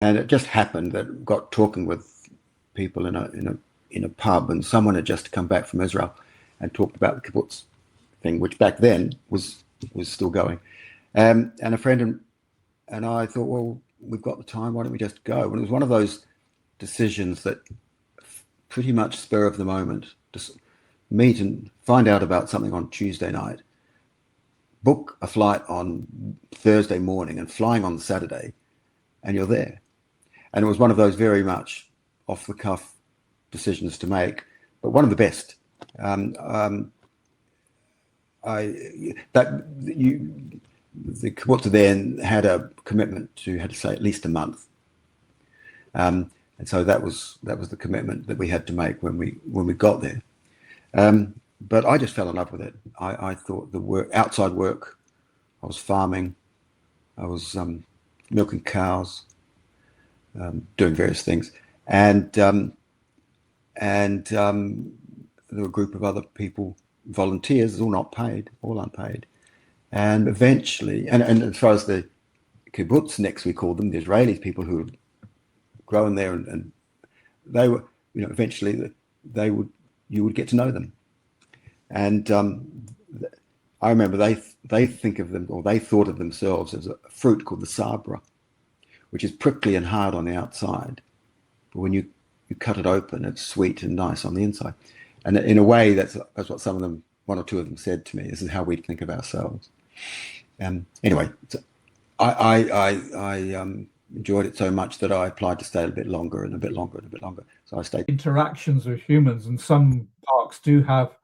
And it just happened that I got talking with people in a pub, and someone had just come back from Israel and talked about the kibbutz thing, which back then was still going. And a friend and I thought, well, we've got the time. Why don't we just go? And it was one of those decisions that pretty much spur of the moment. Just meet and find out about something on Tuesday night, book a flight on Thursday morning, and flying on Saturday, and you're there. And it was one of those very much off the cuff decisions to make, but one of the best. The kibbutz then had a commitment to had to say at least a month, and so that was the commitment that we had to make when we got there. But I just fell in love with it. I thought the outside work. I was farming. I was milking cows, doing various things, and there were a group of other people, volunteers, all not paid, all unpaid. And eventually, and as far as the kibbutz, next we called them, the Israelis, people who had grown there, and they were, eventually you would get to know them. And I remember they think of them, or they thought of themselves as a fruit called the sabra, which is prickly and hard on the outside, but when you cut it open, it's sweet and nice on the inside. And in a way, that's what some of them, one or two of them, said to me. This is how we think of ourselves. Anyway, I enjoyed it so much that I applied to stay a bit longer and a bit longer and a bit longer. So I stayed. Interactions with humans, and some parks do have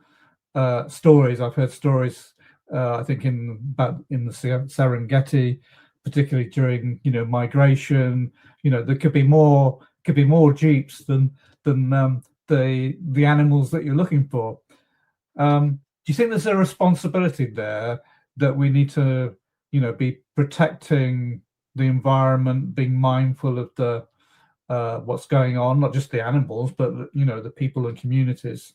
stories. I've heard stories. I think in the Serengeti, particularly during migration. There could be more jeeps than the animals that you're looking for. Do you think there's a responsibility there that we need to be protecting the environment, being mindful of the what's going on, not just the animals, but the people and communities?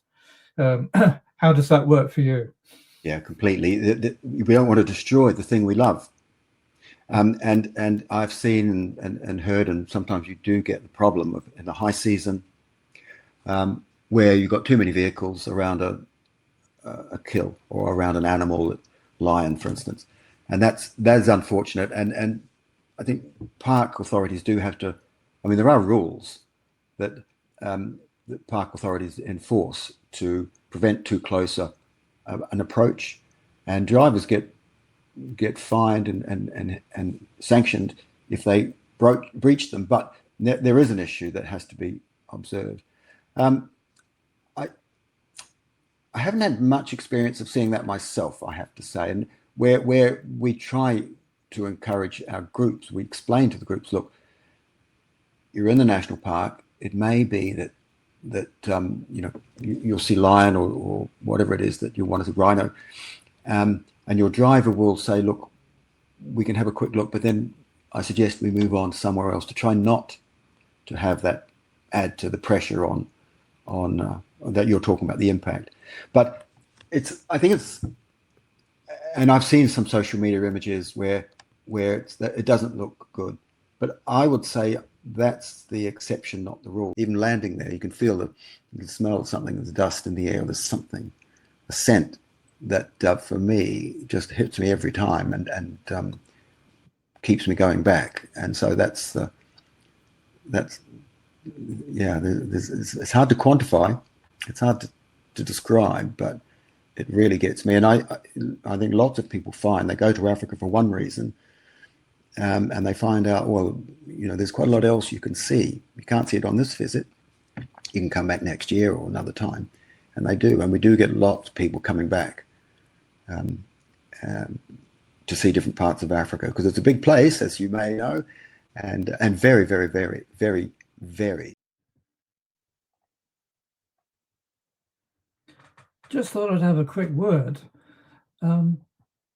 How does that work for you? Yeah, completely. We don't want to destroy the thing we love. And I've seen and heard, and sometimes you do get the problem of in the high season, where you've got too many vehicles around a kill or around an animal, lion, for instance, and that's unfortunate. And I think park authorities do have to. I mean, there are rules that park authorities enforce to prevent too close an approach, and drivers get fined and sanctioned if they breach them. But there is an issue that has to be observed. I haven't had much experience of seeing that myself, I have to say. And where we try to encourage our groups, we explain to the groups, look, you're in the national park. It may be that you'll see lion or whatever it is that you want to see, rhino, and your driver will say, look, we can have a quick look, but then I suggest we move on somewhere else to try not to have that add to the pressure on that you're talking about, the impact. But I think it's, and I've seen some social media images where it doesn't look good, but I would say that's the exception, not the rule. Even landing there, you can smell something. There's dust in the air. There's something, a scent that for me just hits me every time and keeps me going back. And so it's hard to quantify. It's hard to describe, but it really gets me. And I think lots of people find they go to Africa for one reason, and they find out, well, there's quite a lot else you can see. You can't see it on this visit. You can come back next year or another time. And they do. And we do get lots of people coming back to see different parts of Africa, because it's a big place, as you may know, and very, very, very, very, very. Just thought I'd have a quick word,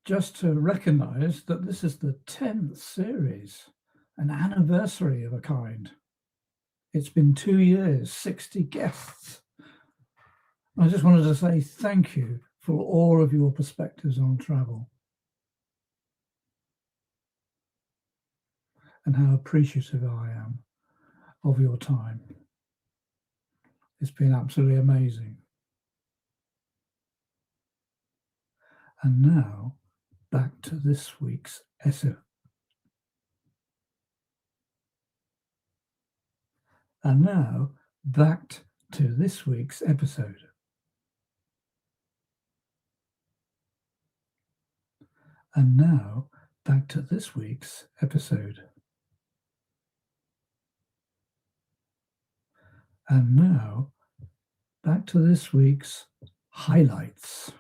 just to recognise that this is the 10th series, an anniversary of a kind. It's been 2 years, 60 guests. I just wanted to say thank you for all of your perspectives on travel. and how appreciative I am of your time. It's been absolutely amazing. And now, back to this week's essay. And now, back to this week's episode. And now, back to this week's episode. And now, back to this week's highlights.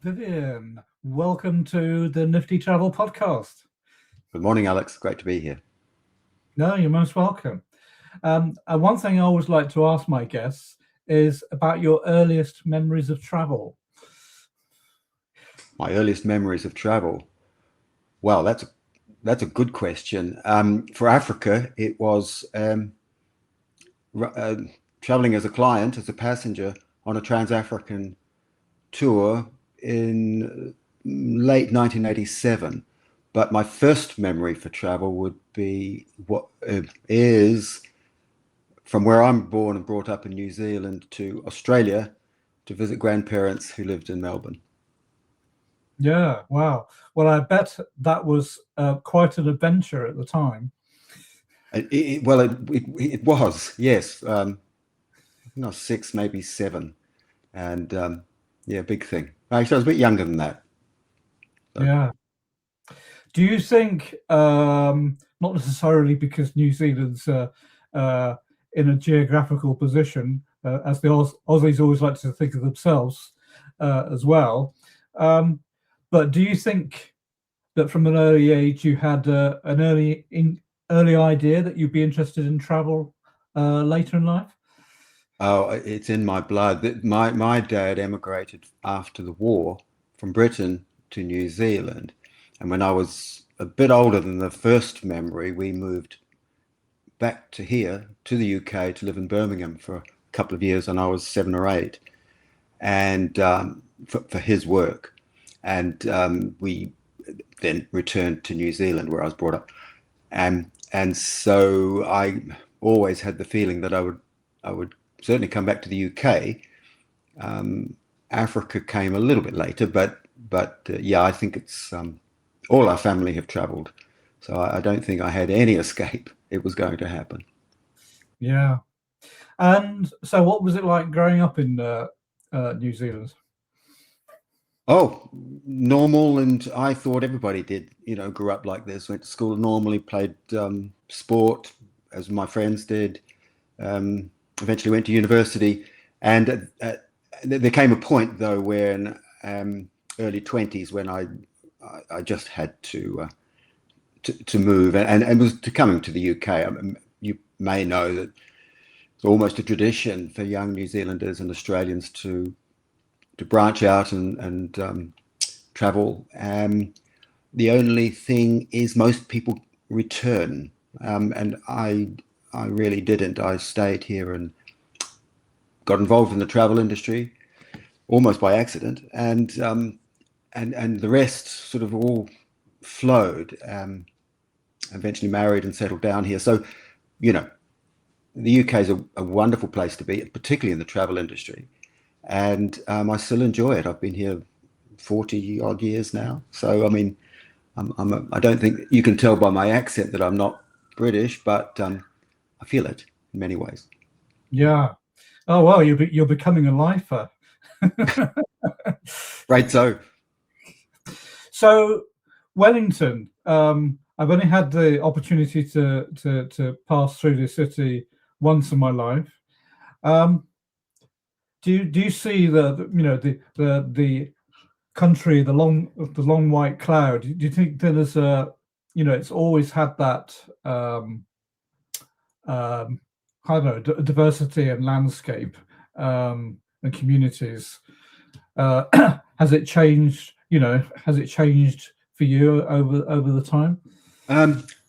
Vivian, welcome to the Nifty Travel Podcast. Good morning, Alex. Great to be here. No, you're most welcome. And one thing I always like to ask my guests is about your earliest memories of travel. My earliest memories of travel. Well, that's a good question. For Africa, it was traveling as a client, as a passenger on a Trans-African tour in late 1987. But my first memory for travel would be what is from where I'm born and brought up in New Zealand to Australia to visit grandparents who lived in Melbourne. Yeah, wow. Well, I bet that was quite an adventure at the time. It was, yes. I was 6, maybe 7. And yeah, big thing. Actually, I was a bit younger than that. So. Yeah. Do you think, not necessarily because New Zealand's in a geographical position, as the Aussies always like to think of themselves as well, but do you think that from an early age you had an early idea that you'd be interested in travel later in life? Oh, it's in my blood. My dad emigrated after the war from Britain to New Zealand. And when I was a bit older than the first memory, we moved back to here, to the UK, to live in Birmingham for a couple of years when I was 7 or 8, and for his work. And we then returned to New Zealand, where I was brought up. And so I always had the feeling that I would certainly come back to the UK. Africa came a little bit later, but yeah, I think it's all our family have traveled, so I don't think I had any escape. It was going to happen. Yeah. And so what was it like growing up in New Zealand? Oh, normal. And I thought everybody did, grew up like this, went to school normally, played sport as my friends did, eventually went to university. And there came a point, though, where in early 20s when I just had to move, and it was coming to the UK. You may know that it's almost a tradition for young New Zealanders and Australians to branch out and travel. The only thing is most people return, and I really didn't. I stayed here and got involved in the travel industry almost by accident, and the rest sort of all flowed. Eventually married and settled down here. So, the UK is a wonderful place to be, particularly in the travel industry. And I still enjoy it. I've been here 40 odd years now. So, I mean, I don't think you can tell by my accent that I'm not British, but I feel it in many ways. Yeah. Oh, well, you're becoming a lifer. Right. So Wellington, I've only had the opportunity to pass through the city once in my life. Do you see the country, the long white cloud? Do you think there's it's always had that I don't know, diversity and landscape and communities. Has it changed? Has it changed for you over the time?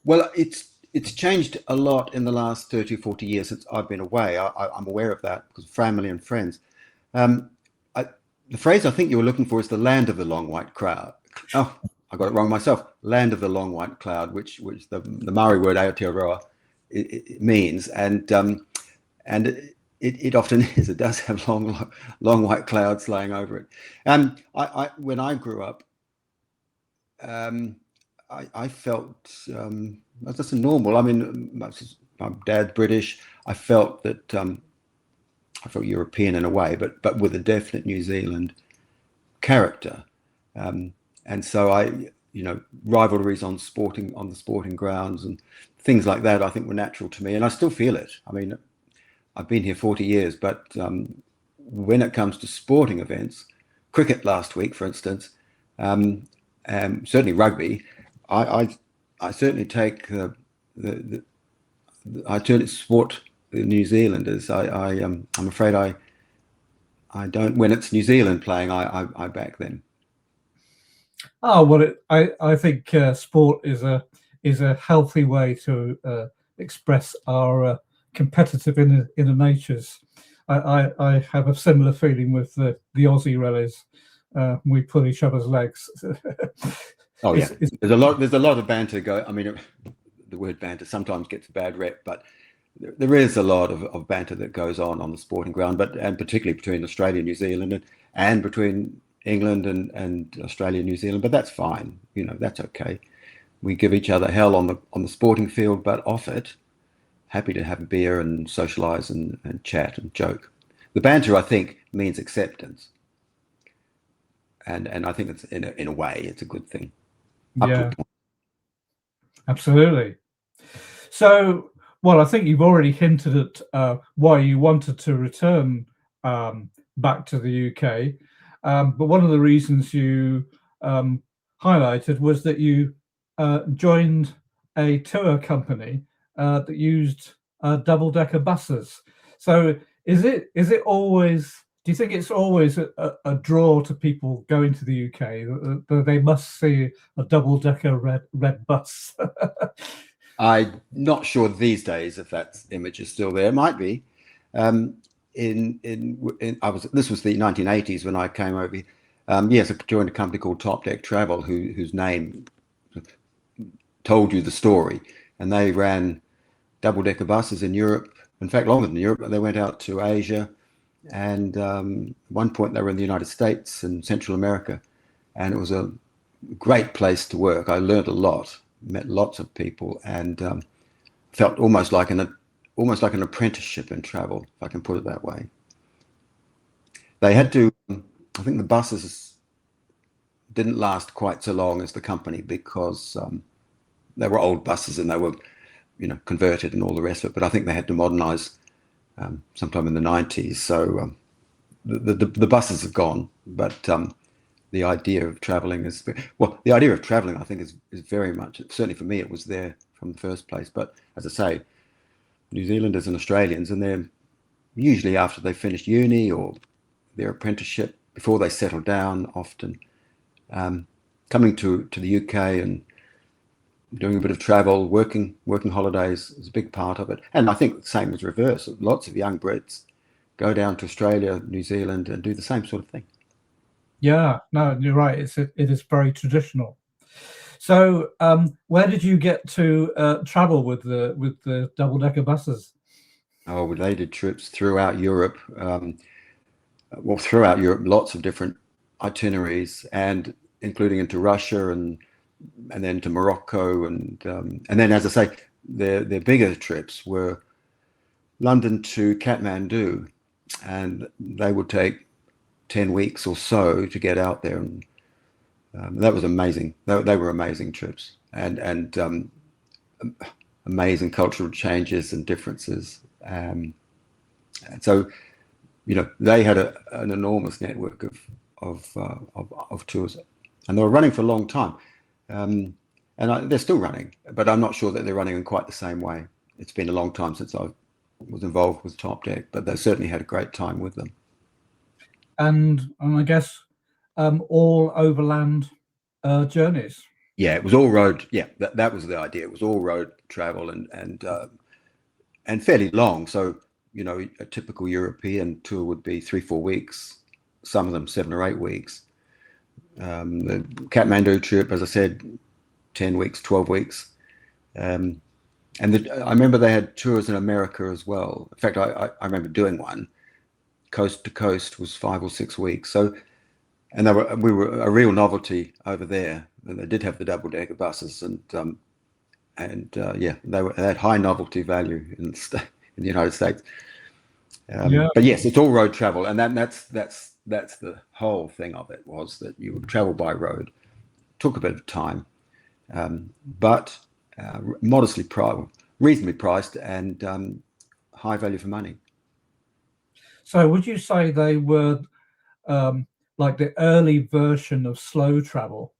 Well, it's changed a lot in the last 30 or 40 years since I've been away. I'm aware of that because of family and friends. Um, I, the phrase I think you were looking for is the land of the long white cloud. Oh, I got it wrong myself. Land of the long white cloud, which the Maori word Aotearoa it means, and it often is. It does have long white clouds laying over it. When I grew up, I felt that's just normal. I mean, my dad's British. I felt that I felt European in a way, but with a definite New Zealand character. And so rivalries on the sporting grounds and things like that, I think were natural to me, and I still feel it. I mean, I've been here 40 years, but when it comes to sporting events, cricket last week, for instance, certainly rugby, I certainly take I certainly support the New Zealanders. I'm afraid I don't. When it's New Zealand playing, I back them. Oh well, I think sport is a healthy way to express our competitive inner natures. I have a similar feeling with the Aussie rallies. We pull each other's legs. Oh yeah, there's a lot of banter go. I mean, the word banter sometimes gets a bad rep, but there is a lot of banter that goes on the sporting ground, and particularly between Australia and New Zealand, and between England and Australia and New Zealand. But that's fine, that's okay. We give each other hell on the sporting field, but off it, happy to have a beer and socialise and chat and joke. The banter, I think, means acceptance, and I think it's in a way it's a good thing. Yeah, absolutely. So, well, I think you've already hinted at why you wanted to return back to the UK, but one of the reasons you highlighted was that you joined a tour company that used double-decker buses. So, is it always? Do you think it's always a draw to people going to the UK that they must see a double-decker red bus? I'm not sure these days if that image is still there. It might be. This was the 1980s when I came over. Yes, I joined a company called Top Deck Travel, whose name told you the story, and they ran double-decker buses in Europe. In fact, longer than Europe. They went out to Asia, and at one point they were in the United States and Central America, and it was a great place to work. I learned a lot, met lots of people, and felt almost like an apprenticeship in travel, if I can put it that way. They had to. I think the buses didn't last quite so long as the company because they were old buses and they were, converted and all the rest of it. But I think they had to modernise sometime in the 90s. So the buses have gone, but the idea of travelling is I think is very much, certainly for me, it was there from the first place. But as I say, New Zealanders and Australians, and they're usually after they finished uni or their apprenticeship, before they settle down, often coming to the UK and doing a bit of travel, working holidays is a big part of it. And I think the same is reverse. Lots of young Brits go down to Australia, New Zealand, and do the same sort of thing. Yeah, no, you're right. It is very traditional. So, where did you get to travel with the double-decker buses? Oh, they did trips throughout Europe. Throughout Europe, lots of different itineraries, and including into Russia and then to Morocco, and then, as I say, their bigger trips were London to Kathmandu, and they would take 10 weeks or so to get out there, and that was amazing. They were amazing trips, and amazing cultural changes and differences. And so, they had an enormous network of tours, and they were running for a long time. And and they're still running, but I'm not sure that they're running in quite the same way. It's been a long time since I was involved with Top Deck, but they certainly had a great time with them. And I guess all overland journeys. Yeah, it was all road. Yeah, that was the idea. It was all road travel and fairly long. So, you know, a typical European tour would be 3-4 weeks, some of them 7 or 8 weeks. The Kathmandu trip, as I said, 10 weeks, 12 weeks. And I remember they had tours in America as well. In fact, I remember doing one. Coast to coast was 5 or 6 weeks. So, and we were a real novelty over there. And they did have the double-decker buses, and yeah, they had high novelty value in the United States. But yes, it's all road travel, and that's the whole thing of it, was that you would travel by road. Took a bit of time, but modestly priced, reasonably priced, and high value for money. So would you say they were like the early version of slow travel?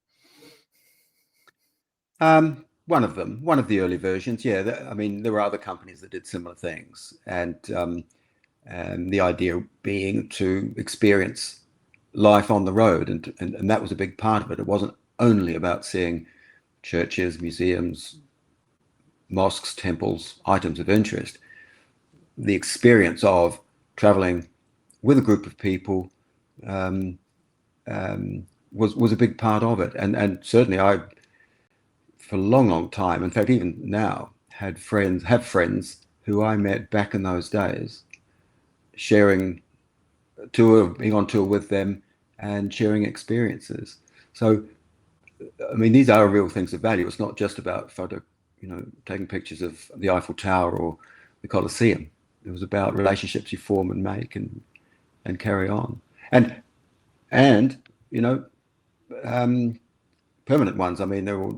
One of them, one of the early versions. Yeah, I mean, there were other companies that did similar things, and the idea being to experience life on the road, and that was a big part of it. It wasn't only about seeing churches, museums, mosques, temples, items of interest. The experience of traveling with a group of people was a big part of it, and certainly I, for a long time, in fact even now, have friends who I met back in those days, sharing being on tour with them and sharing experiences. So I mean, these are real things of value. It's not just about taking pictures of the Eiffel Tower or the Colosseum. It was about relationships you form and make and carry on, and permanent ones. I mean, there were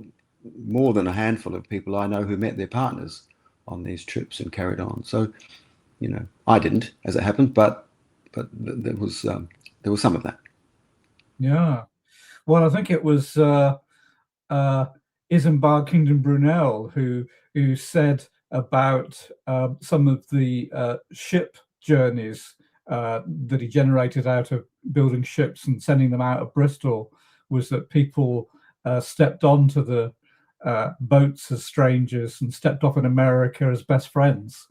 more than a handful of people I know who met their partners on these trips and carried on. So, I didn't, as it happened, but there was some of that. Yeah. Well, I think it was Isambard Kingdom Brunel who said about some of the ship journeys that he generated out of building ships and sending them out of Bristol, was that people stepped onto the boats as strangers and stepped off in America as best friends.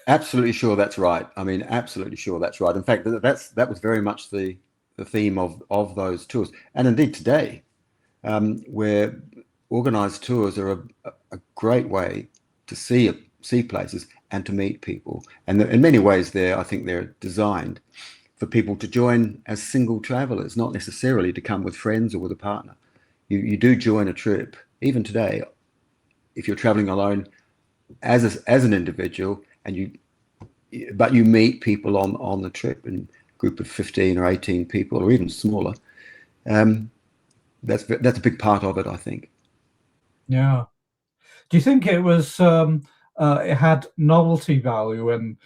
Absolutely sure that's right. I mean, absolutely sure that's right. In fact, that was very much the theme of those tours, and indeed today, where organized tours are a great way to see places and to meet people. And in many ways, I think they're designed for people to join as single travelers, not necessarily to come with friends or with a partner. You do join a trip, even today, if you're traveling alone as an individual, but you meet people on the trip, and group of 15 or 18 people, or even smaller. That's a big part of it, I think. Yeah. Do you think it was it had novelty value when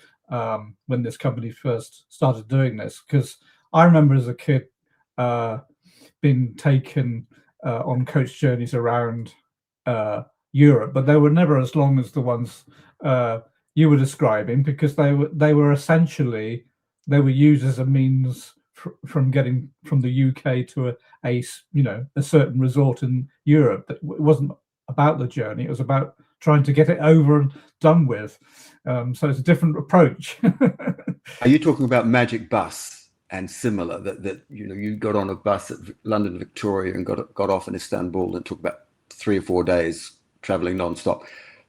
this company first started doing this? Because I remember as a kid being taken on coach journeys around Europe, but they were never as long as the ones you were describing, because they were essentially, they were used as a means from getting from the UK to a certain resort in Europe. It wasn't about the journey; it was about trying to get it over and done with. So it's a different approach. Are you talking about Magic Bus and similar? That you got on a bus at London Victoria and got off in Istanbul and took about 3 or 4 days traveling non-stop.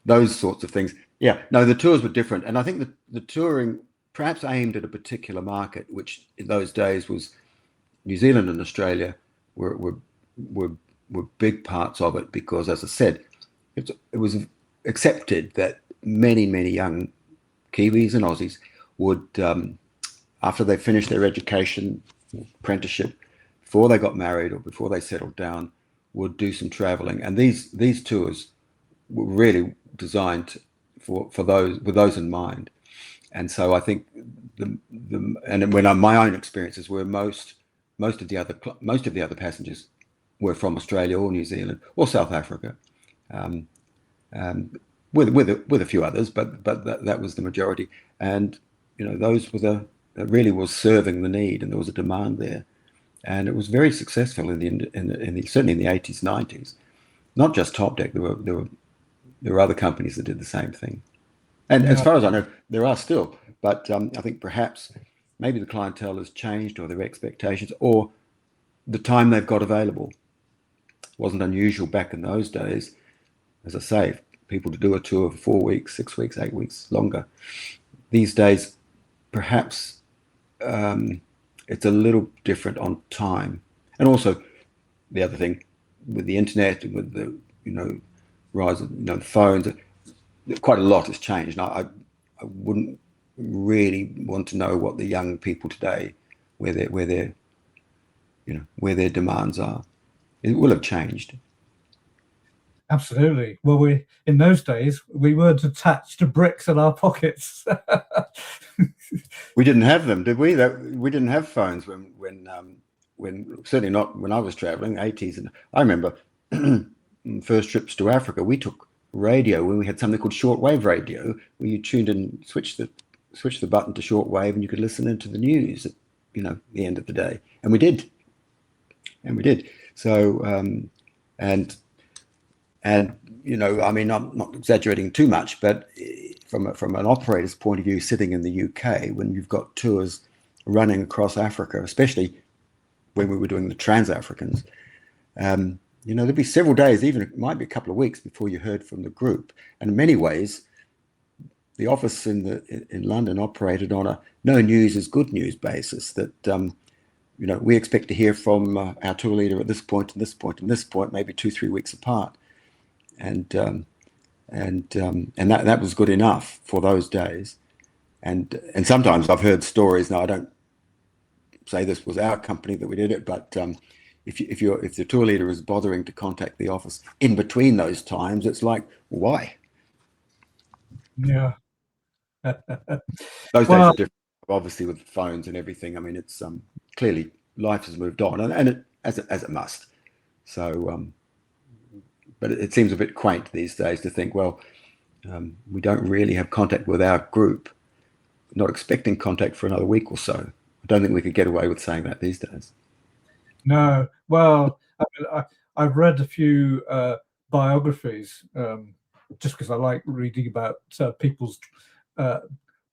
Those sorts of things. Yeah. No, the tours were different, and I think the touring perhaps aimed at a particular market, which in those days was New Zealand and Australia were big parts of it, because, as I said, it was accepted that many young Kiwis and Aussies would, after they finished their education, apprenticeship, before they got married or before they settled down, would do some traveling. And these tours were really designed for those, with those in mind. And so I think my own experiences were most of the other passengers were from Australia or New Zealand or South Africa, with a few others, but that was the majority. And those were that really was serving the need, and there was a demand there, and it was very successful certainly in the 80s, 90s. Not just Top Deck. There were other companies that did the same thing, and as far as I know, there are still. But I think perhaps maybe the clientele has changed, or their expectations, or the time they've got available. Wasn't unusual back in those days, as I say, people to do a tour for 4 weeks, 6 weeks, 8 weeks, longer. These days, perhaps it's a little different on time. And also, the other thing, with the internet, with the rise of the phones, quite a lot has changed. And I wouldn't really want to know what the young people today, where their demands are. It will have changed. Absolutely. Well, in those days we weren't attached to bricks in our pockets. We didn't have them, did we? We didn't have phones when certainly not when I was traveling, 80s. And I remember first trips to Africa, we took radio when we had something called shortwave radio, where you tuned in, switched the button to shortwave, and you could listen into the news at the end of the day. And we did. So and I mean, I'm not exaggerating too much, but from an operator's point of view, sitting in the UK, when you've got tours running across Africa, especially when we were doing the Trans-Africans, there'd be several days, even it might be a couple of weeks before you heard from the group. And in many ways, the office in London operated on a no news is good news basis, that we expect to hear from our tour leader at this point and this point and this point, maybe 2-3 weeks apart. And that was good enough for those days. And sometimes I've heard stories. Now, I don't say this was our company that we did it, but if the tour leader is bothering to contact the office in between those times, it's like, why? Yeah. Those days are different, obviously, with phones and everything. I mean, it's clearly life has moved on, and as it must. So, but it seems a bit quaint these days to think, well, we don't really have contact with our group, not expecting contact for another week or so. I don't think we could get away with saying that these days. No. Well, I've read a few biographies, just because I like reading about people's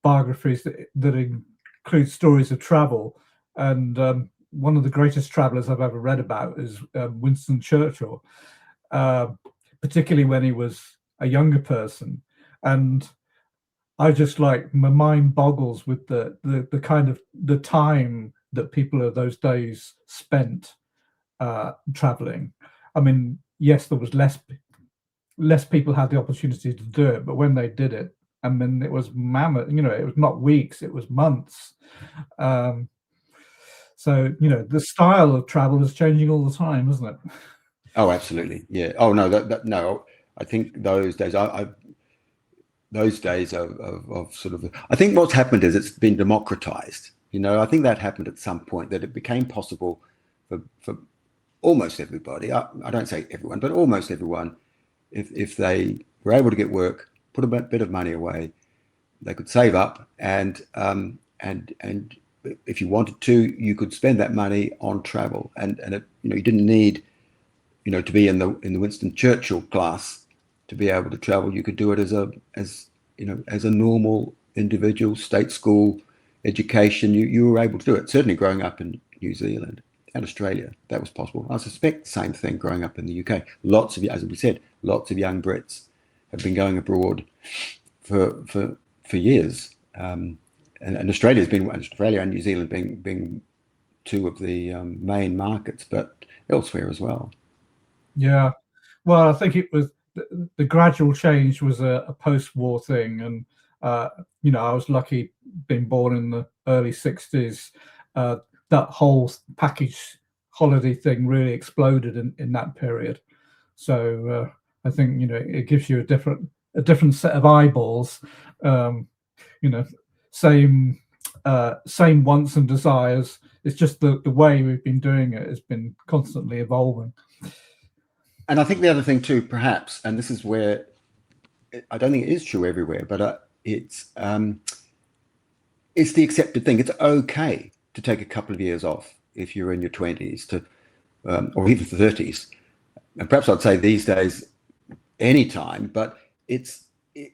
biographies that include stories of travel. And one of the greatest travelers I've ever read about is Winston Churchill, particularly when he was a younger person. And I just my mind boggles with the kind of the time that people of those days spent traveling. I mean, yes, there was less people had the opportunity to do it, but when they did it, I mean, it was mammoth. It was not weeks, it was months. So the style of travel is changing all the time, isn't it? Oh, absolutely, yeah. Oh no, no. I think those days, those days of sort of, I think what's happened is it's been democratized. I think that happened at some point, that it became possible for almost everybody. I don't say everyone, but almost everyone, if they were able to get work, put a bit of money away, they could save up, and if you wanted to, you could spend that money on travel, and you didn't need to be in the Winston Churchill class to be able to travel. You could do it as a normal individual, state school education. You were able to do it. Certainly growing up in New Zealand and Australia, that was possible. I suspect the same thing growing up in the UK. As we said, lots of young Brits have been going abroad for years. And Australia and New Zealand being two of the main markets, but elsewhere as well. Yeah, well, I think it was the gradual change was a post-war thing, and I was lucky being born in the early 60s. That whole package holiday thing really exploded in that period. So I think it gives you a different set of eyeballs. Same wants and desires. It's just the way we've been doing it has been constantly evolving. And I think the other thing too, perhaps, and this is where I don't think it is true everywhere, but it's the accepted thing. It's okay to take a couple of years off if you're in your 20s to or even 30s. And perhaps I'd say these days, anytime, but there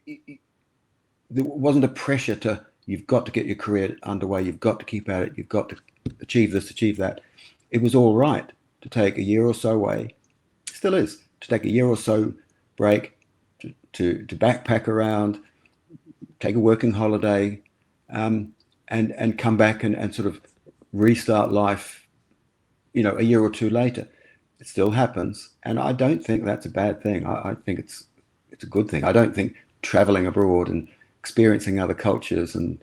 wasn't a pressure to, you've got to get your career underway, you've got to keep at it, you've got to achieve this, achieve that. It was all right to take a year or so away, still is, to take a year or so break, to backpack around, take a working holiday, and come back and sort of restart life, a year or two later. It still happens, and I don't think that's a bad thing. I think it's a good thing. I don't think traveling abroad and experiencing other cultures and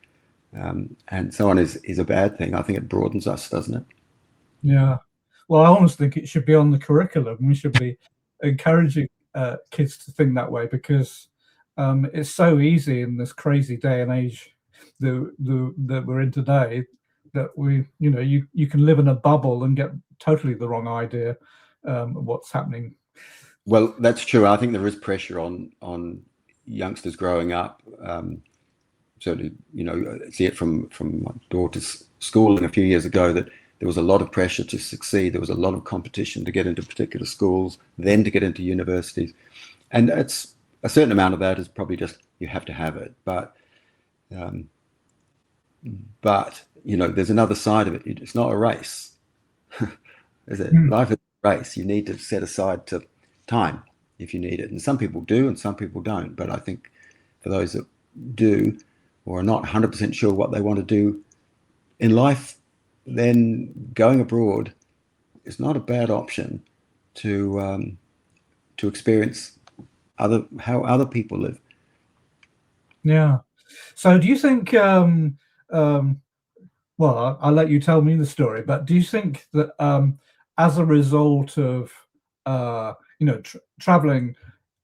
so on is a bad thing. I think it broadens us, doesn't it? Yeah. Well, I almost think it should be on the curriculum. We should be encouraging kids to think that way, because it's so easy in this crazy day and age that we're in today, that you can live in a bubble and get totally the wrong idea of what's happening. Well, that's true. I think there is pressure on youngsters growing up. Certainly, see it from my daughter's schooling a few years ago, that there was a lot of pressure to succeed. There was a lot of competition to get into particular schools, then to get into universities. And it's a certain amount of that is probably just, you have to have it. But there's another side of it. It's not a race. Is it? Life is a race. You need to set aside time if you need it. And some people do and some people don't. But I think for those that do, or are not 100% sure what they want to do in life, then going abroad is not a bad option to experience how other people live. Yeah. So do you think, well, I'll let you tell me the story, but do you think that as a result of, traveling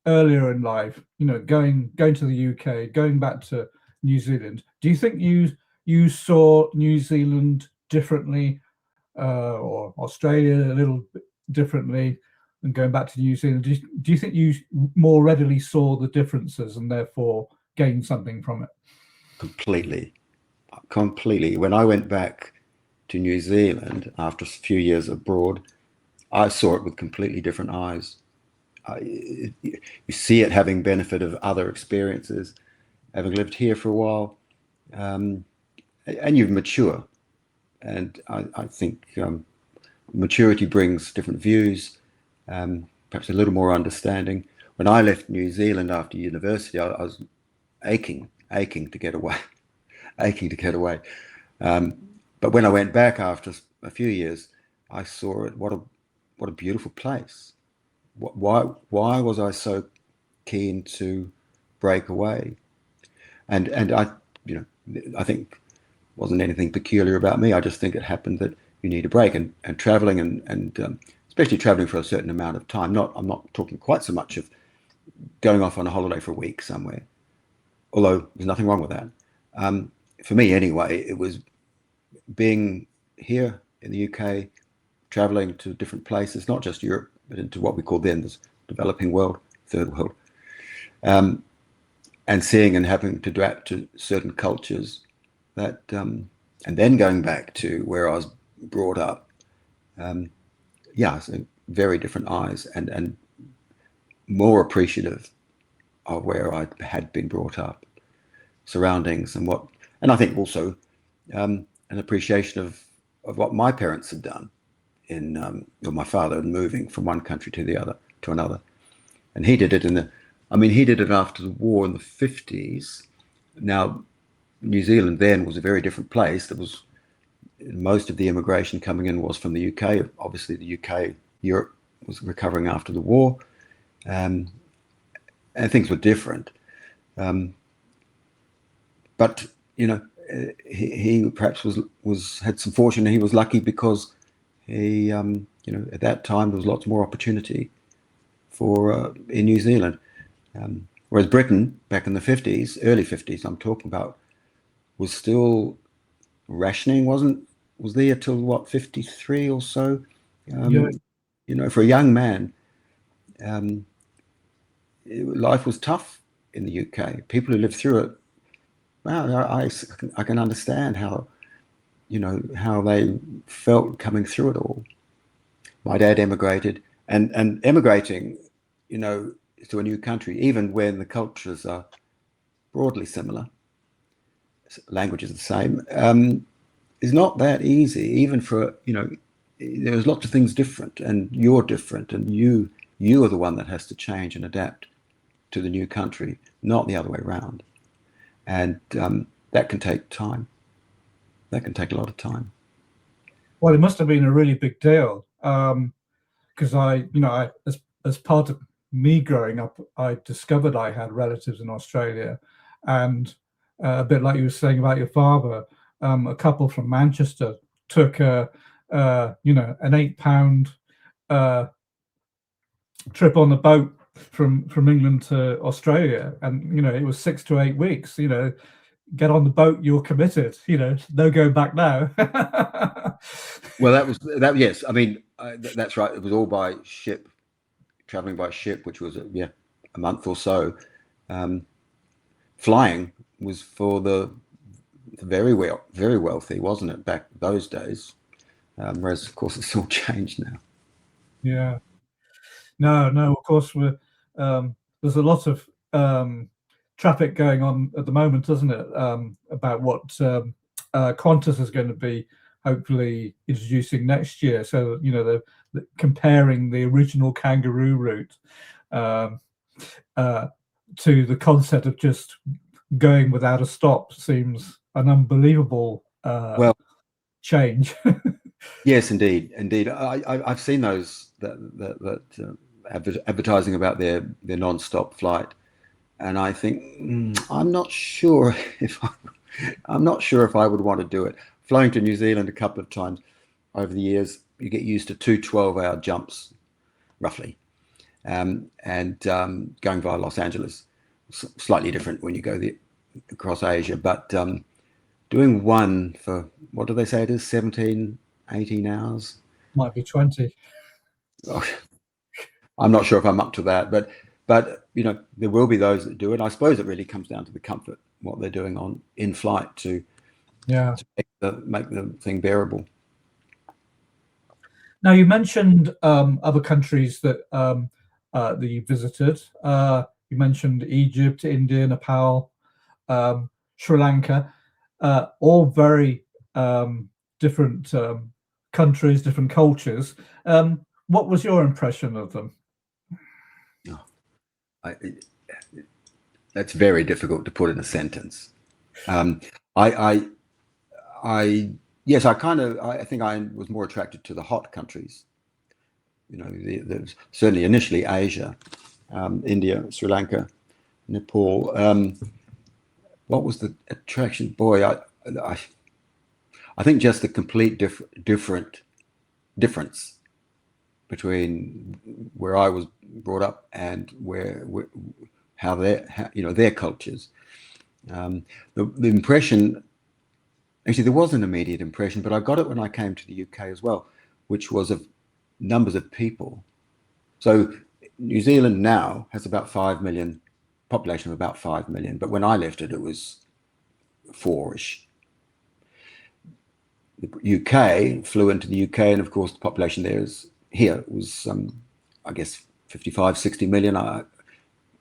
earlier in life, going to the UK, going back to New Zealand, do you think you saw New Zealand differently, or Australia a little bit differently, and going back to New Zealand? Do you think you more readily saw the differences and therefore gained something from it? Completely. When I went back to New Zealand after a few years abroad, I saw it with completely different eyes. You see it having benefit of other experiences, having lived here for a while, and you mature. And I think maturity brings different views, perhaps a little more understanding. When I left New Zealand after university, I was aching to get away, but when I went back after a few years, I saw it. What a beautiful place. Why was I so keen to break away? And I think it wasn't anything peculiar about me. I just think it happened that you need a break, and traveling and especially traveling for a certain amount of time. I'm not talking quite so much of going off on a holiday for a week somewhere, although there's nothing wrong with that. For me anyway, it was being here in the UK, traveling to different places, not just Europe, but into what we call then the developing world, third world, and seeing and having to adapt to certain cultures that, and then going back to where I was brought up. So very different eyes and more appreciative of where I had been brought up, surroundings, and I think also an appreciation of what my parents had done or my father moving from one country to another. And he did it he did it after the war in the 50s. Now, New Zealand then was a very different place. There was most of the immigration coming in was from the UK. Obviously, the UK, Europe was recovering after the war, and things were different. But he perhaps had some fortune. He was lucky because he, at that time there was lots more opportunity for in New Zealand. Whereas Britain, back in the 50s, early 50s, I'm talking about, was still rationing. Was there till what, 53 or so? For a young man, life was tough in the UK. People who lived through it, well, I can understand how, how they felt coming through it all. My dad emigrated, and emigrating, to a new country, even when the cultures are broadly similar, language is the same, is not that easy. Even for, there's lots of things different, and you're different, and you are the one that has to change and adapt to the new country, not the other way around. And that can take time. That can take a lot of time. Well, it must have been a really big deal, because as part of me growing up, I discovered I had relatives in Australia, and a bit like you were saying about your father, a couple from Manchester took an £8 trip on the boat from England to Australia, and it was 6 to 8 weeks. Get on the boat, you're committed. No going back now. Well, that. Yes, I mean that's right. It was all by ship, traveling by ship, which was a month or so. Flying was for the very wealthy, wasn't it, back those days? Whereas, of course, it's all changed now. Yeah. No. Of course, there's a lot of traffic going on at the moment, isn't it? About what Qantas is going to be hopefully introducing next year. So they're comparing the original kangaroo route to the concept of just going without a stop seems an unbelievable change. Yes, indeed. I've seen those that advertising about their non-stop flight, and I think I'm not sure if I would want to do it. Flying to New Zealand a couple of times over the years, you get used to 2 12-hour jumps, roughly, and going via Los Angeles, slightly different when you go across Asia, but doing one for, what do they say it is, 17, 18 hours? Might be 20. Oh, I'm not sure if I'm up to that, but there will be those that do it. I suppose it really comes down to the comfort, what they're doing in flight to make the thing bearable. Now, you mentioned other countries that you visited. You mentioned Egypt, India, Nepal, Sri Lanka, all very different countries, different cultures. What was your impression of them? That's very difficult to put in a sentence. Yes, I think I was more attracted to the hot countries. Certainly initially Asia, India, Sri Lanka, Nepal. What was the attraction? Boy, I think just the complete difference between where I was brought up and how their cultures. The impression, actually, there was an immediate impression, but I got it when I came to the UK as well, which was of numbers of people. So New Zealand now has about 5 million, population of about 5 million, but when I left it was 4-ish. The UK, flew into the UK, and of course the population was I guess 55, 60 million.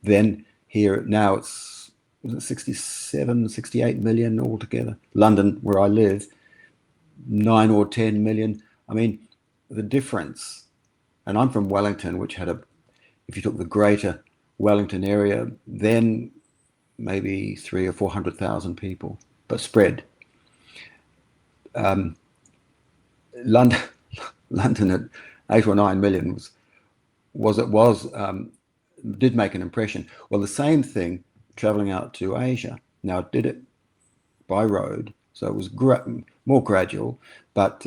Then here now it's 67, 68 million altogether. London, where I live, 9 or 10 million. I mean, the difference, and I'm from Wellington, which had if you took the greater Wellington area, then maybe 300,000 or 400,000 people, but spread. London at 8 or 9 million did make an impression. Well, the same thing traveling out to Asia. Now, it did it by road, so it was more gradual, but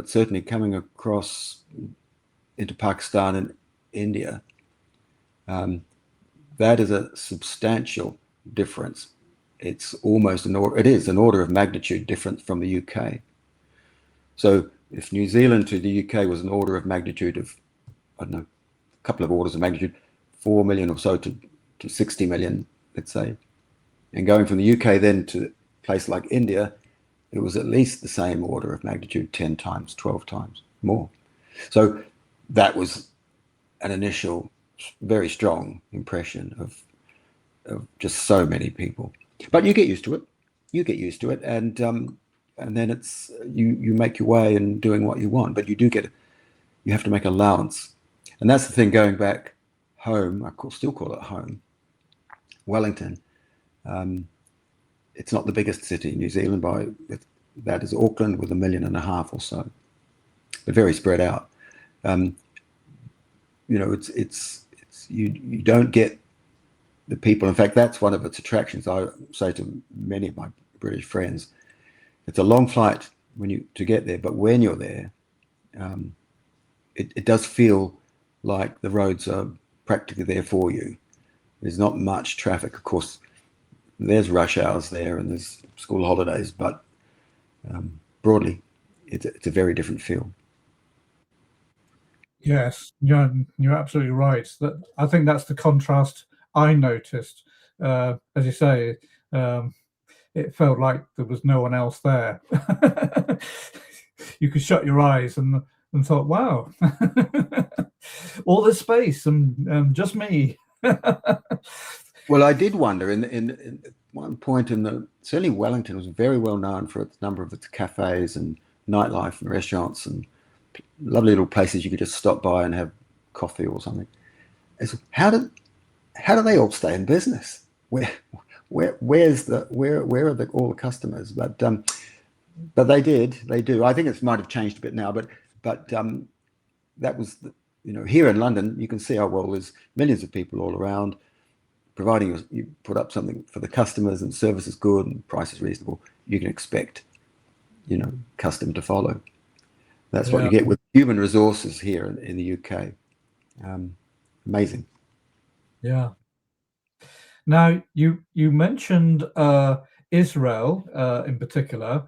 certainly coming across into Pakistan and India, that is a substantial difference. It's almost an order of magnitude different from the UK. So if New Zealand to the UK was an order of magnitude of, I don't know, couple of orders of magnitude, 4 million or so to 60 million, let's say. And going from the UK then to a place like India, it was at least the same order of magnitude, 10 times, 12 times more. So that was an initial very strong impression of just so many people. But you get used to it. You get used to it, and then it's you make your way in doing what you want. But you have to make allowance, and that's the thing. Going back home, still call it home, Wellington. It's not the biggest city in New Zealand that is Auckland with 1.5 million or so, but very spread out. It's you don't get the people. In fact, that's one of its attractions. I say to many of my British friends, it's a long flight to get there, but when you're there, it does feel like the roads are practically there for you. There's not much traffic. Of course, there's rush hours there and there's school holidays, but broadly, it's a very different feel. Yes, you're absolutely right. I think that's the contrast I noticed. As you say, it felt like there was no one else there. You could shut your eyes and thought, wow, all this space and just me. Well, I did wonder in one point certainly Wellington was very well known for its number of its cafes and nightlife and restaurants and lovely little places you could just stop by and have coffee or something. How do they all stay in business? Where are all the customers? But they do. I think it might have changed a bit now, but that was here in London you can see how well there's millions of people all around. Providing you put up something for the customers and service is good and price is reasonable, you can expect custom to follow. That's what you get with human resources here in the UK. Amazing. Yeah. Now you mentioned Israel in particular.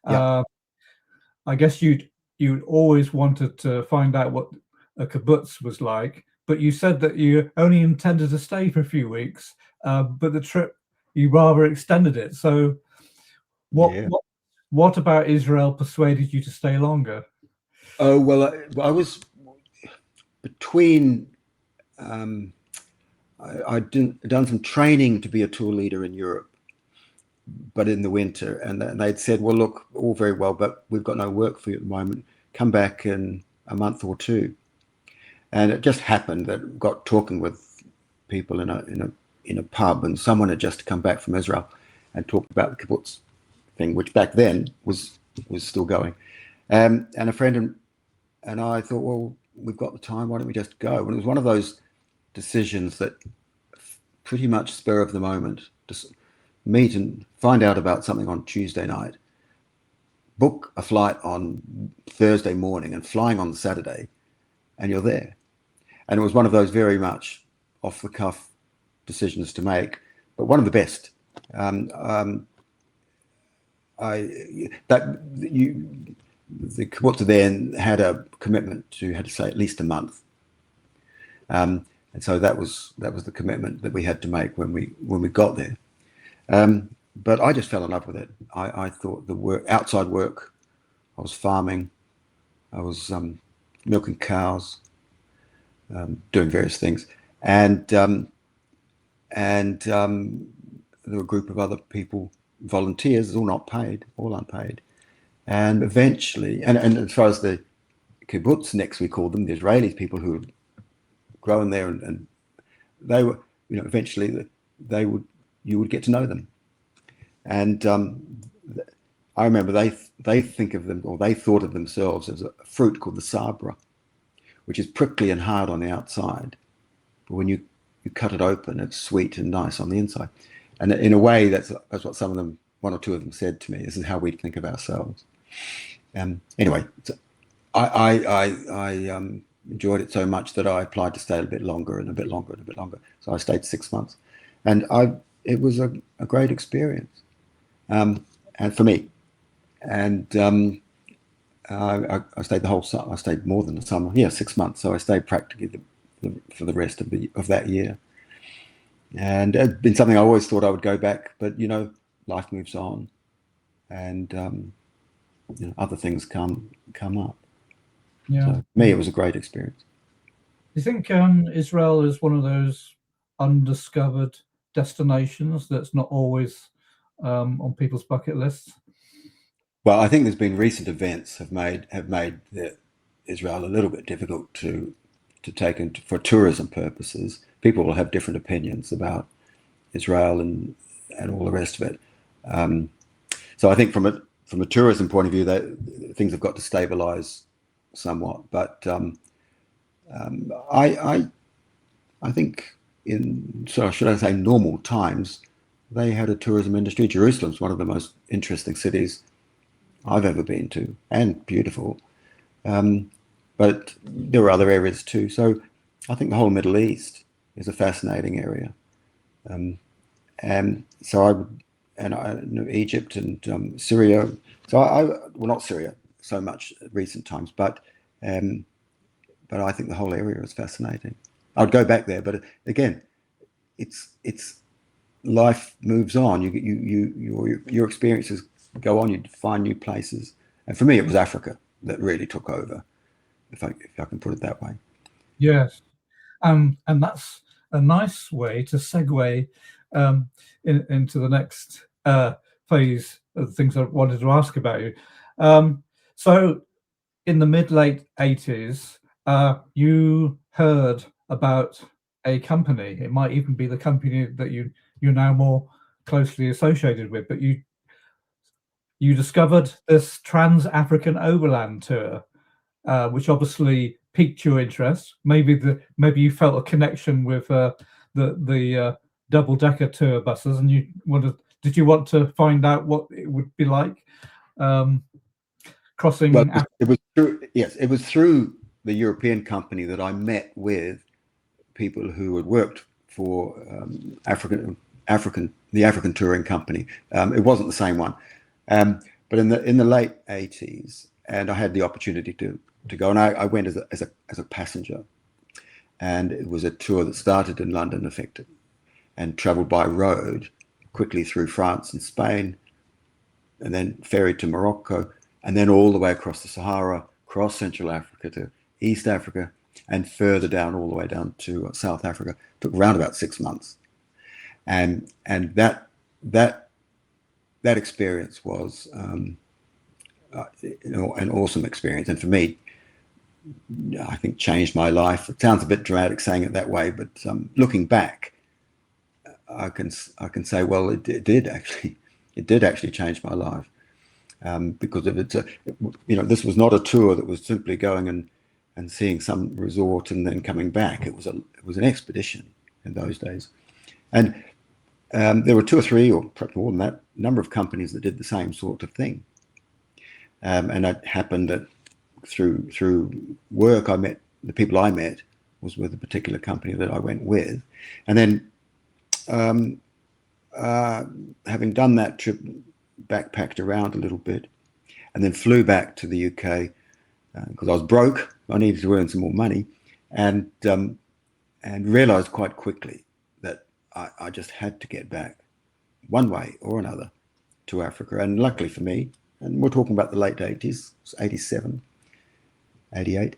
Yeah. I guess you'd always wanted to find out what a kibbutz was like, but you said that you only intended to stay for a few weeks, but the trip you rather extended it. So what about Israel persuaded you to stay longer? Oh, well, I was between. I'd done some training to be a tour leader in Europe, but in the winter, and they'd said, "Well, look, all very well, but we've got no work for you at the moment. Come back in a month or two." And it just happened that I got talking with people in a pub, and someone had just come back from Israel and talked about the kibbutz thing, which back then was still going. And a friend and I thought, well, we've got the time. Why don't we just go? And it was one of those decisions that pretty much spur of the moment. Just meet and find out about something on Tuesday night, book a flight on Thursday morning, and flying on Saturday, and you're there. And it was one of those very much off the cuff decisions to make, but one of the best. The kibbutz then had a commitment had to say at least a month, and so that was the commitment that we had to make when we got there. But I just fell in love with it. I thought the outside work. I was farming. I was milking cows, doing various things, and there were a group of other people, volunteers, all not paid, all unpaid. And eventually, and as far as the kibbutzniks, we called them, the Israeli people who had grown there, and they were, eventually you would get to know them. And I remember they think of them, or they thought of themselves as a fruit called the sabra, which is prickly and hard on the outside, but when you cut it open, it's sweet and nice on the inside. And in a way, that's what some of them, one or two of them, said to me. This is how we think of ourselves. Anyway, I enjoyed it so much that I applied to stay a bit longer and a bit longer and a bit longer. So I stayed 6 months, and it was a great experience, and for me. And I stayed the whole summer. I stayed more than the summer. Yeah, 6 months. So I stayed practically for the rest of that year. And it's been something I always thought I would go back, but life moves on, and other things come up. Yeah. So for me, it was a great experience. Do you think Israel is one of those undiscovered destinations that's not always on people's bucket lists? Well, I think there's been recent events have made Israel a little bit difficult to take into for tourism purposes. People will have different opinions about Israel and all the rest of it. So I think from a tourism point of view, that things have got to stabilize somewhat. But I think should I say normal times, they had a tourism industry. Jerusalem's one of the most interesting cities I've ever been to, and beautiful. But there are other areas too. So I think the whole Middle East is a fascinating area. And so I know Egypt and Syria. So well, not Syria so much recent times, but I think the whole area is fascinating. I'd go back there, but again, it's life moves on. Your experiences go on. You find new places, and for me, it was Africa that really took over, if I can put it that way. Yes, and that's a nice way to segue into the next phase of the things I wanted to ask about you. So, in the mid-late 80s, you heard about a company. It might even be the company that you're now more closely associated with, but you discovered this Trans-African Overland tour, which obviously piqued your interest. Maybe you felt a connection with the double-decker tour buses, and did you want to find out what it would be like crossing? Well, it was through the European company that I met with people who had worked for the African touring company. It wasn't the same one, but in the late 80s, and I had the opportunity to go, and I went as a passenger, and it was a tour that started in London, effectively, and travelled by road quickly through France and Spain, and then ferried to Morocco, and then all the way across the Sahara, across Central Africa to East Africa, and further down, all the way down to South Africa. It took around about 6 months, and that experience was an awesome experience, and for me, I think changed my life. It sounds a bit dramatic saying it that way, but looking back, I can say, well, it did actually change my life, because of it. This was not a tour that was simply going and seeing some resort and then coming back. It was an expedition in those days, and there were 2 or 3, or perhaps more than that, number of companies that did the same sort of thing, and that happened that through work, the people I met was with a particular company that I went with, and then having done that trip, backpacked around a little bit, and then flew back to the UK because I was broke. I needed to earn some more money, and realised quite quickly that I just had to get back one way or another to Africa. And luckily for me, and we're talking about the late 80s, 87, 88,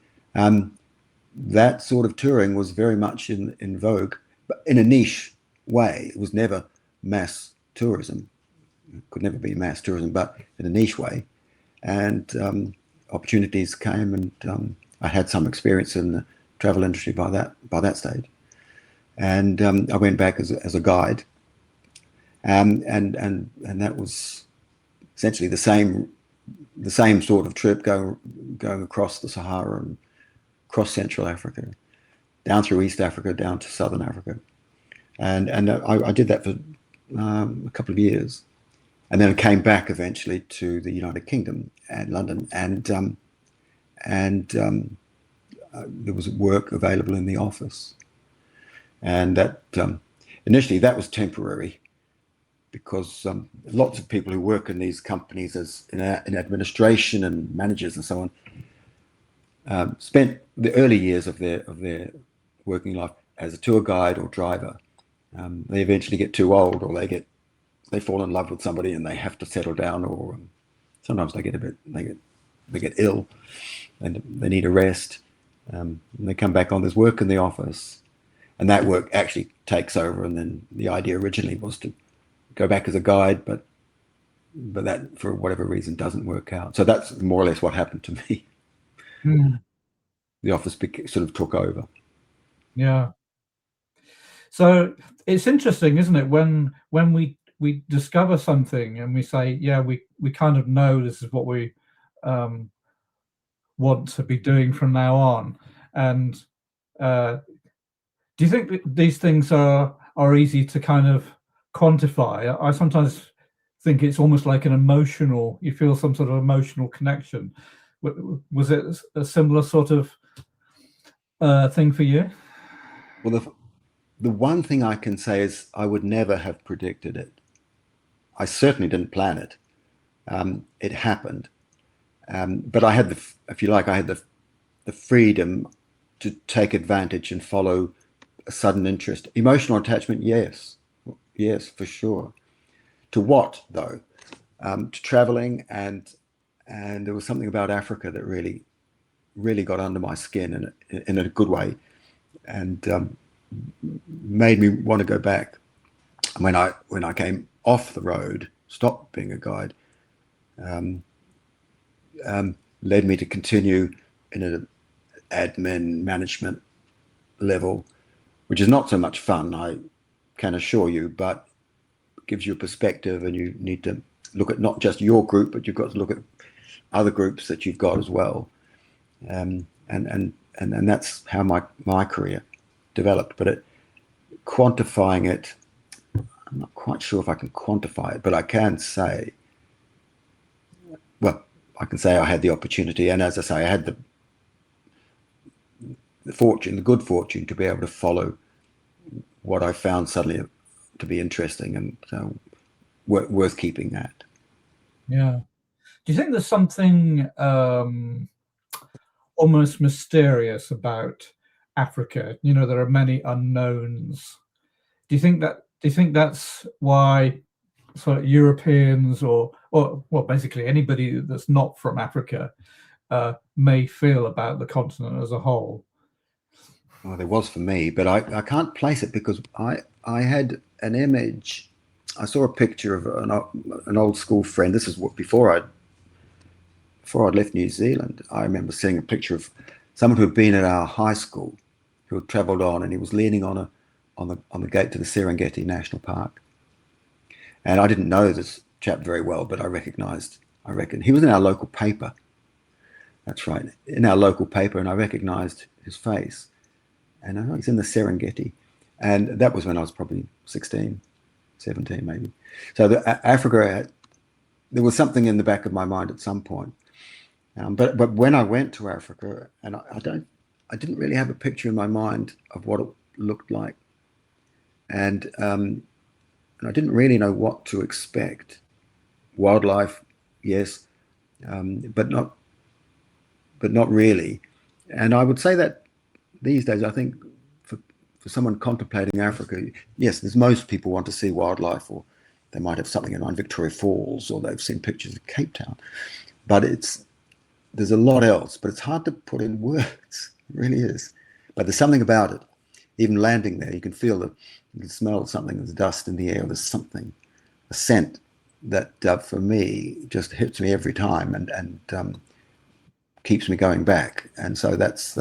that sort of touring was very much in vogue, but in a niche way. It was never mass tourism. It could never be mass tourism, but in a niche way. And opportunities came, and I had some experience in the travel industry by that stage. And I went back as a guide, and that was essentially the same sort of trip, going across the Sahara and across Central Africa, down through East Africa, down to Southern Africa, and I did that for a couple of years, and then I came back eventually to the United Kingdom and London, and there was work available in the office, and that initially that was temporary, because lots of people who work in these companies as in administration and managers and so on spent the early years of their working life as a tour guide or driver. They eventually get too old, or they fall in love with somebody and they have to settle down, or sometimes they get ill and they need a rest. And they come back on. There's work in the office, and that work actually takes over. And then the idea originally was to go back as a guide, but that for whatever reason doesn't work out. So that's more or less what happened to me. The office sort of took over. Yeah. So it's interesting, isn't it, when we discover something and we say, yeah, we kind of know this is what we want to be doing from now on. And do you think these things are easy to kind of quantify? I sometimes think it's almost like an emotional, you feel some sort of emotional connection. Was it a similar sort of thing for you? Well, the one thing I can say is I would never have predicted it. I certainly didn't plan it. It happened. But I had if you like, I had the freedom to take advantage and follow a sudden interest. Emotional attachment, yes, for sure. To what though? To traveling, and there was something about Africa that really got under my skin in a good way, and made me want to go back. When I came off the road, stopped being a guide, led me to continue in an admin management level, which is not so much fun, I can assure you, but gives you a perspective, and you need to look at not just your group, but you've got to look at other groups that you've got as well. And that's how my career developed. But quantifying it, I'm not quite sure if I can quantify it, but I can say, well, I can say I had the opportunity, and as I say, I had the good fortune to be able to follow what I found suddenly to be interesting, and so worth keeping that. Yeah. Do you think there's something almost mysterious about Africa? You know, there are many unknowns. Do you think that's why sort of Europeans or well, basically anybody that's not from Africa may feel about the continent as a whole? Well, there was for me, but I can't place it because I had an image. I saw a picture of an old school friend. This is before I'd left New Zealand. I remember seeing a picture of someone who had been at our high school, who had travelled on, and he was leaning on the gate to the Serengeti National Park. And I didn't know this chap very well, but I reckon he was in our local paper. That's right, in our local paper, and I recognised his face. And I know he's in the Serengeti. And that was when I was probably 16, 17 maybe. So Africa, there was something in the back of my mind at some point. But when I went to Africa, and I didn't really have a picture in my mind of what it looked like. And I didn't really know what to expect. Wildlife, yes, but not really. And I would say that these days, I think for someone contemplating Africa, yes, there's most people want to see wildlife, or they might have something in mind, Victoria Falls, or they've seen pictures of Cape Town. But there's a lot else, but it's hard to put in words. It really is. But there's something about it. Even landing there, you can smell something. There's dust in the air. There's something, a scent that for me just hits me every time and keeps me going back. And so it's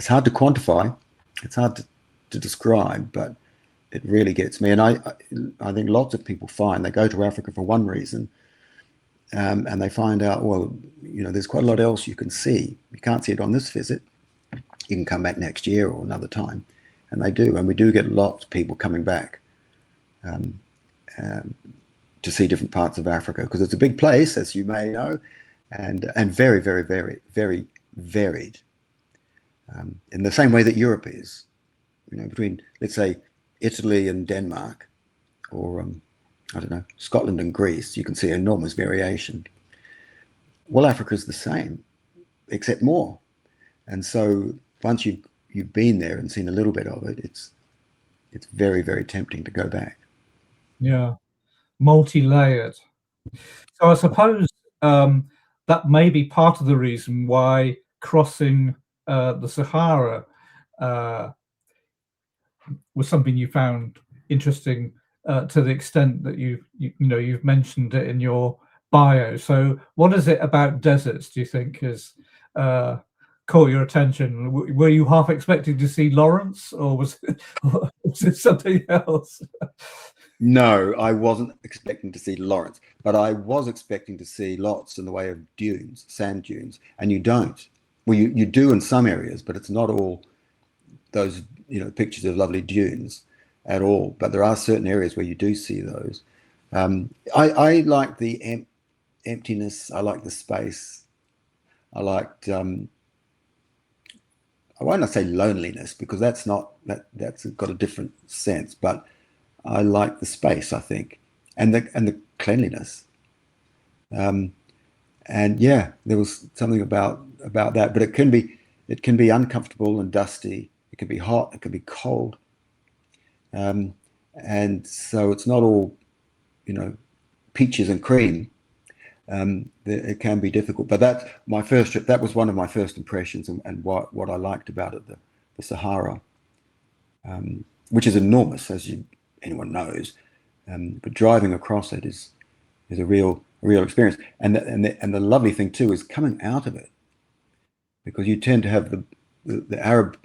hard to quantify. It's hard to describe, but it really gets me. And I think lots of people find they go to Africa for one reason, and they find out, well, there's quite a lot else you can see. You can't see it on this visit. You can come back next year or another time. And they do. And we do get lots of people coming back to see different parts of Africa, because it's a big place, as you may know, and very, very, very, very varied. In the same way that Europe is, between, let's say, Italy and Denmark, or I don't know, Scotland and Greece, you can see enormous variation. Well, Africa is the same, except more. And so once you've been there and seen a little bit of it, it's very, very tempting to go back. Yeah, multi-layered. So I suppose that may be part of the reason why crossing the Sahara was something you found interesting to the extent that you've mentioned it in your bio. So what is it about deserts do you think has caught your attention? Were you half expecting to see Lawrence, or was it something else? No, I wasn't expecting to see Lawrence, but I was expecting to see lots in the way of dunes, sand dunes, and you don't. Well, you do in some areas, but it's not all those pictures of lovely dunes at all. But there are certain areas where you do see those. I like the emptiness. I like the space. I liked. I won't say loneliness, because that's got a different sense, but I like the space, I think, and the cleanliness. And yeah, there was something about that, but it can be uncomfortable and dusty. It can be hot. It can be cold. And so it's not all, peaches and cream. It can be difficult, but that's my first trip. That was one of my first impressions, and what I liked about it, the Sahara, which is enormous, as anyone knows, but driving across it is a real experience. And the lovely thing too is coming out of it, because you tend to have the Arab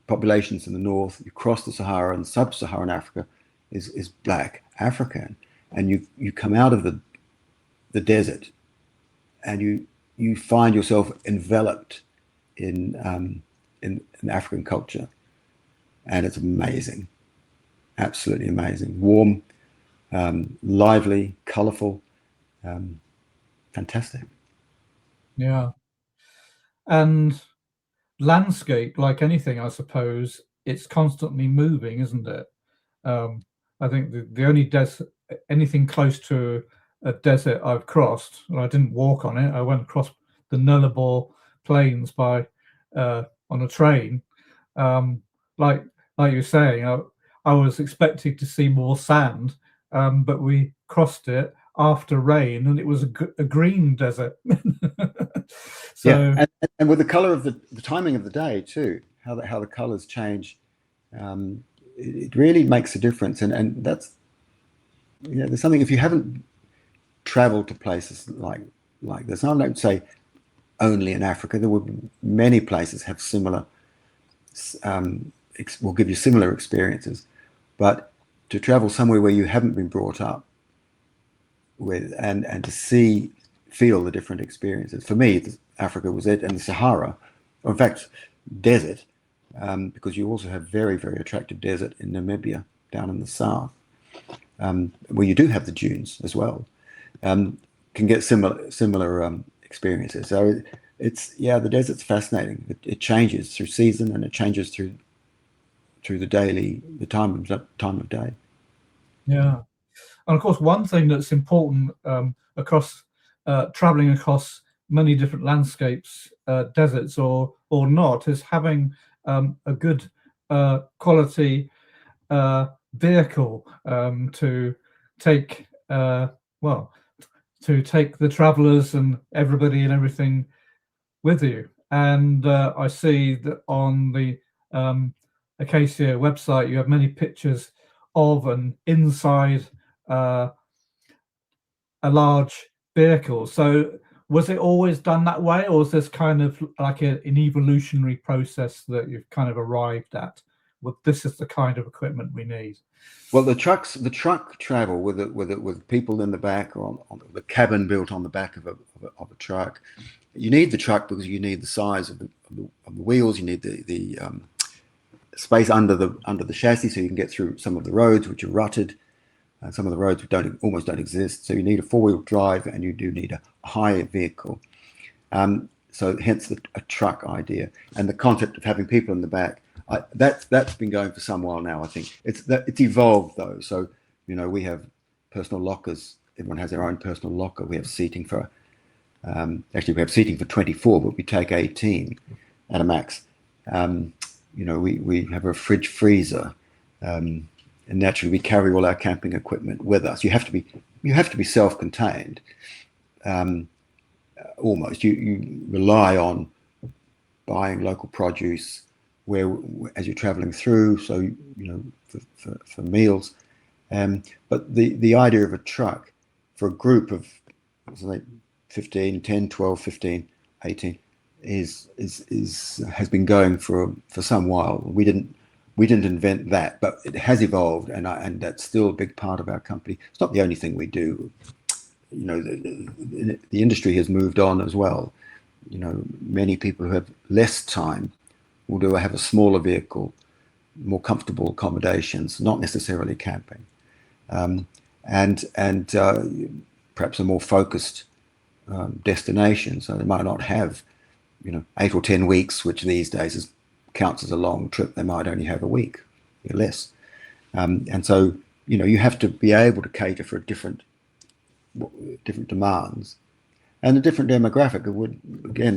populations in the north. You cross the Sahara, and sub-Saharan Africa is black African, and you come out of the desert, and you find yourself enveloped in African culture, and it's amazing, absolutely amazing, warm, lively, colorful, fantastic. Yeah, and landscape, like anything, I suppose, it's constantly moving, isn't it? I think the only anything close to a desert I've crossed, and I didn't walk on it, I went across the Nullarbor Plains on a train. Like you're saying, I was expecting to see more sand, but we crossed it after rain, and it was a green desert. So yeah, and with the color of the timing of the day too, how the colors change, it really makes a difference. And that's, there's something, if you haven't traveled to places like this, and I don't say only in Africa, there will be many places have similar, will give you similar experiences, but to travel somewhere where you haven't been brought up with, and to feel the different experiences. For me, Africa was it, and the Sahara, or in fact, desert, because you also have very, very attractive desert in Namibia, down in the south, where you do have the dunes as well, can get similar experiences. So the desert's fascinating. It changes through season, and it changes through the time of day. Yeah, and of course, one thing that's important across traveling across many different landscapes, deserts or not, is having a good quality vehicle to take to take the travelers and everybody and everything with you. And I see that on the Acacia website you have many pictures of and inside a large vehicle. So was it always done that way, or is this kind of like an evolutionary process that you've kind of arrived at? Well, this is the kind of equipment we need. Well, the truck travel with people in the back, or on the cabin built on the back of a truck. You need the truck because you need the size of the wheels. You need the space under the chassis, so you can get through some of the roads which are rutted. Some of the roads almost don't exist. So you need a four-wheel drive, and you do need a higher vehicle. So hence a truck idea, and the concept of having people in the back. That's been going for some while now. I think it's evolved though. So we have personal lockers. Everyone has their own personal locker. We have seating for actually we have seating for 24, but we take 18. at a max. We have a fridge freezer, and naturally we carry all our camping equipment with us. You have to be self-contained. Almost you rely on buying local produce where as you're traveling through, so for meals. But the idea of a truck for a group of 15, 10, 12, 15, 18 has been going for some while. We didn't invent that, but it has evolved, and that's still a big part of our company. It's not the only thing we do. The industry has moved on as well. Many people who have less time will have a smaller vehicle, more comfortable accommodations, not necessarily camping, and perhaps a more focused destination. So they might not have 8 or 10 weeks, which these days counts as a long trip. They might only have a week or less, and so you have to be able to cater for different demands and a different demographic.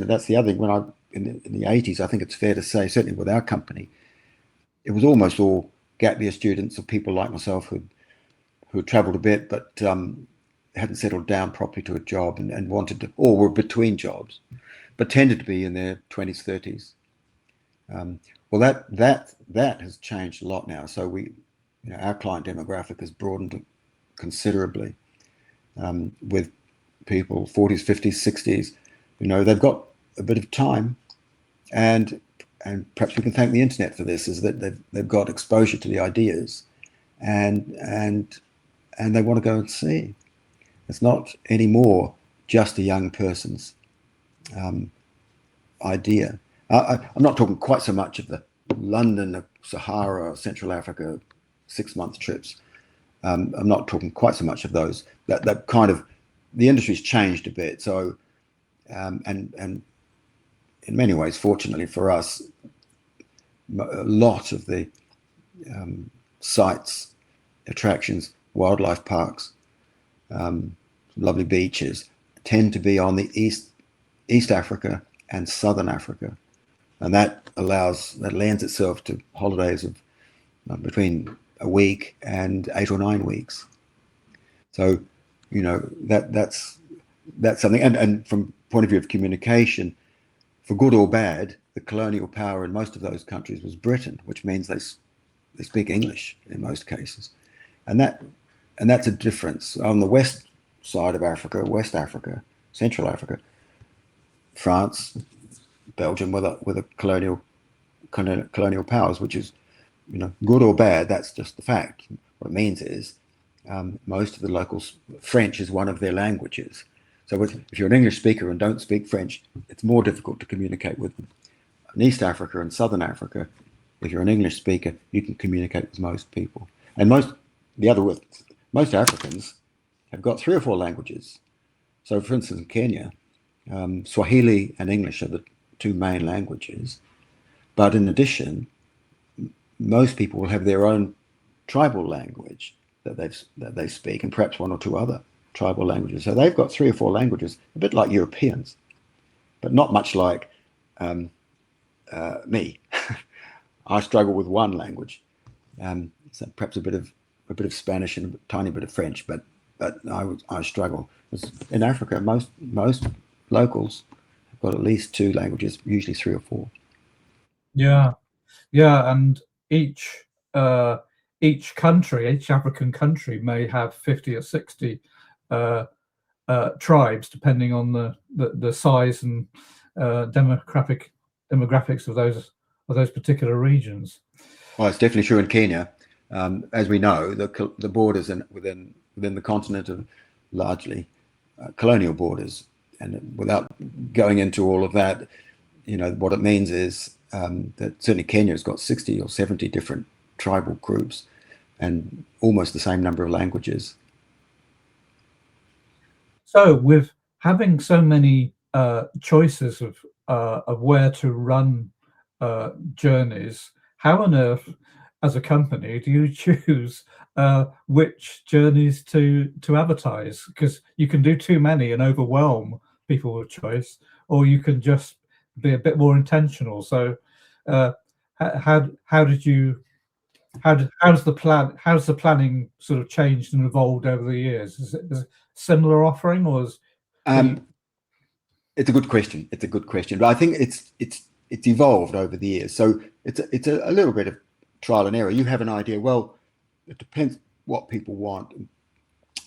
That's the other thing. When in the 80s, I think it's fair to say, certainly with our company, it was almost all gap year students, or people like myself who had traveled a bit but hadn't settled down properly to a job and wanted to, or were between jobs, but tended to be in their 20s, 30s. Well, that has changed a lot now. So our client demographic has broadened considerably, with people 40s, 50s, 60s. They've got a bit of time, and perhaps we can thank the internet for this, is that they've got exposure to the ideas, and they want to go and see. It's not anymore just a young person's idea. I'm not talking quite so much of the London, Sahara, Central Africa 6-month trips. I'm not talking quite so much of those. That kind of, the industry's changed a bit. So, and in many ways, fortunately for us, a lot of the sites, attractions, wildlife parks, lovely beaches tend to be on the East Africa and Southern Africa, and that lends itself to holidays of between a week and 8 or 9 weeks. So that's something, and from point of view of communication, for good or bad, the colonial power in most of those countries was Britain, which means they speak English in most cases, and that's a difference. On the west side of Africa, West Africa, Central Africa, France, Belgium with a colonial powers, which is good or bad. That's just the fact. What it means is most of the locals, French is one of their languages. So if you're an English speaker and don't speak French, it's more difficult to communicate with them. In East Africa and Southern Africa, if you're an English speaker, you can communicate with most people. And most Africans have got 3 or 4 languages. So for instance, in Kenya, Swahili and English are the 2 main languages. But in addition, most people will have their own tribal language that they speak, and perhaps 1 or 2 other tribal languages. So they've got 3 or 4 languages, a bit like Europeans, but not much like me. I struggle with 1 language, so perhaps a bit of Spanish and a tiny bit of French, but I struggle. In Africa, most locals have got at least 2 languages, usually 3 or 4. Yeah, and each country, each African country, may have 50 or 60 tribes, depending on the size and demographics of those particular regions. Well, it's definitely true in Kenya. As we know, the borders within the continent are largely colonial borders, and without going into all of that, what it means is that certainly Kenya has got 60 or 70 different tribal groups and almost the same number of languages. So with having so many choices of where to run journeys, how on earth, as a company, do you choose which journeys to advertise? Because you can do too many and overwhelm people with choice, or you can just be a bit more intentional. So how did you how's the planning sort of changed and evolved over the years? Is it a similar offering, or is it's a good question. It's a good question, but I think it's evolved over the years. So it's a little bit of trial and error. You have an idea. Well, it depends what people want,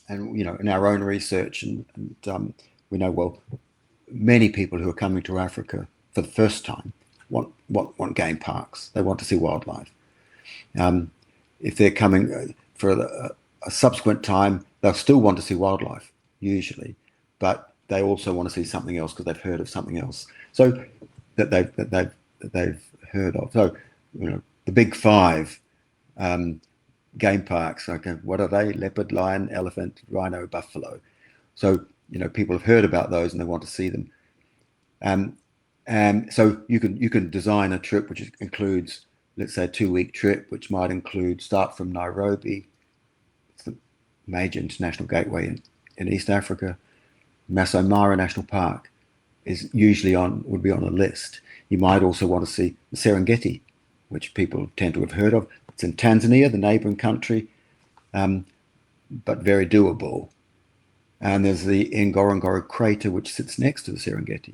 and in our own research, and we know, well, many people who are coming to Africa for the first time want game parks. They want to see wildlife. If they're coming for a subsequent time, they'll still want to see wildlife usually, but they also want to see something else because they've heard of something else. So that they've heard of. So the big five game parks. Okay, what are they? Leopard, lion, elephant, rhino, buffalo. So people have heard about those and they want to see them. And so you can design a trip which includes, let's say, a 2-week trip, which might include start from Nairobi, it's the major international gateway in East Africa. Masai Mara National Park would be on a list. You might also want to see the Serengeti, which people tend to have heard of. It's in Tanzania, the neighboring country, but very doable. And there's the Ngorongoro crater, which sits next to the Serengeti.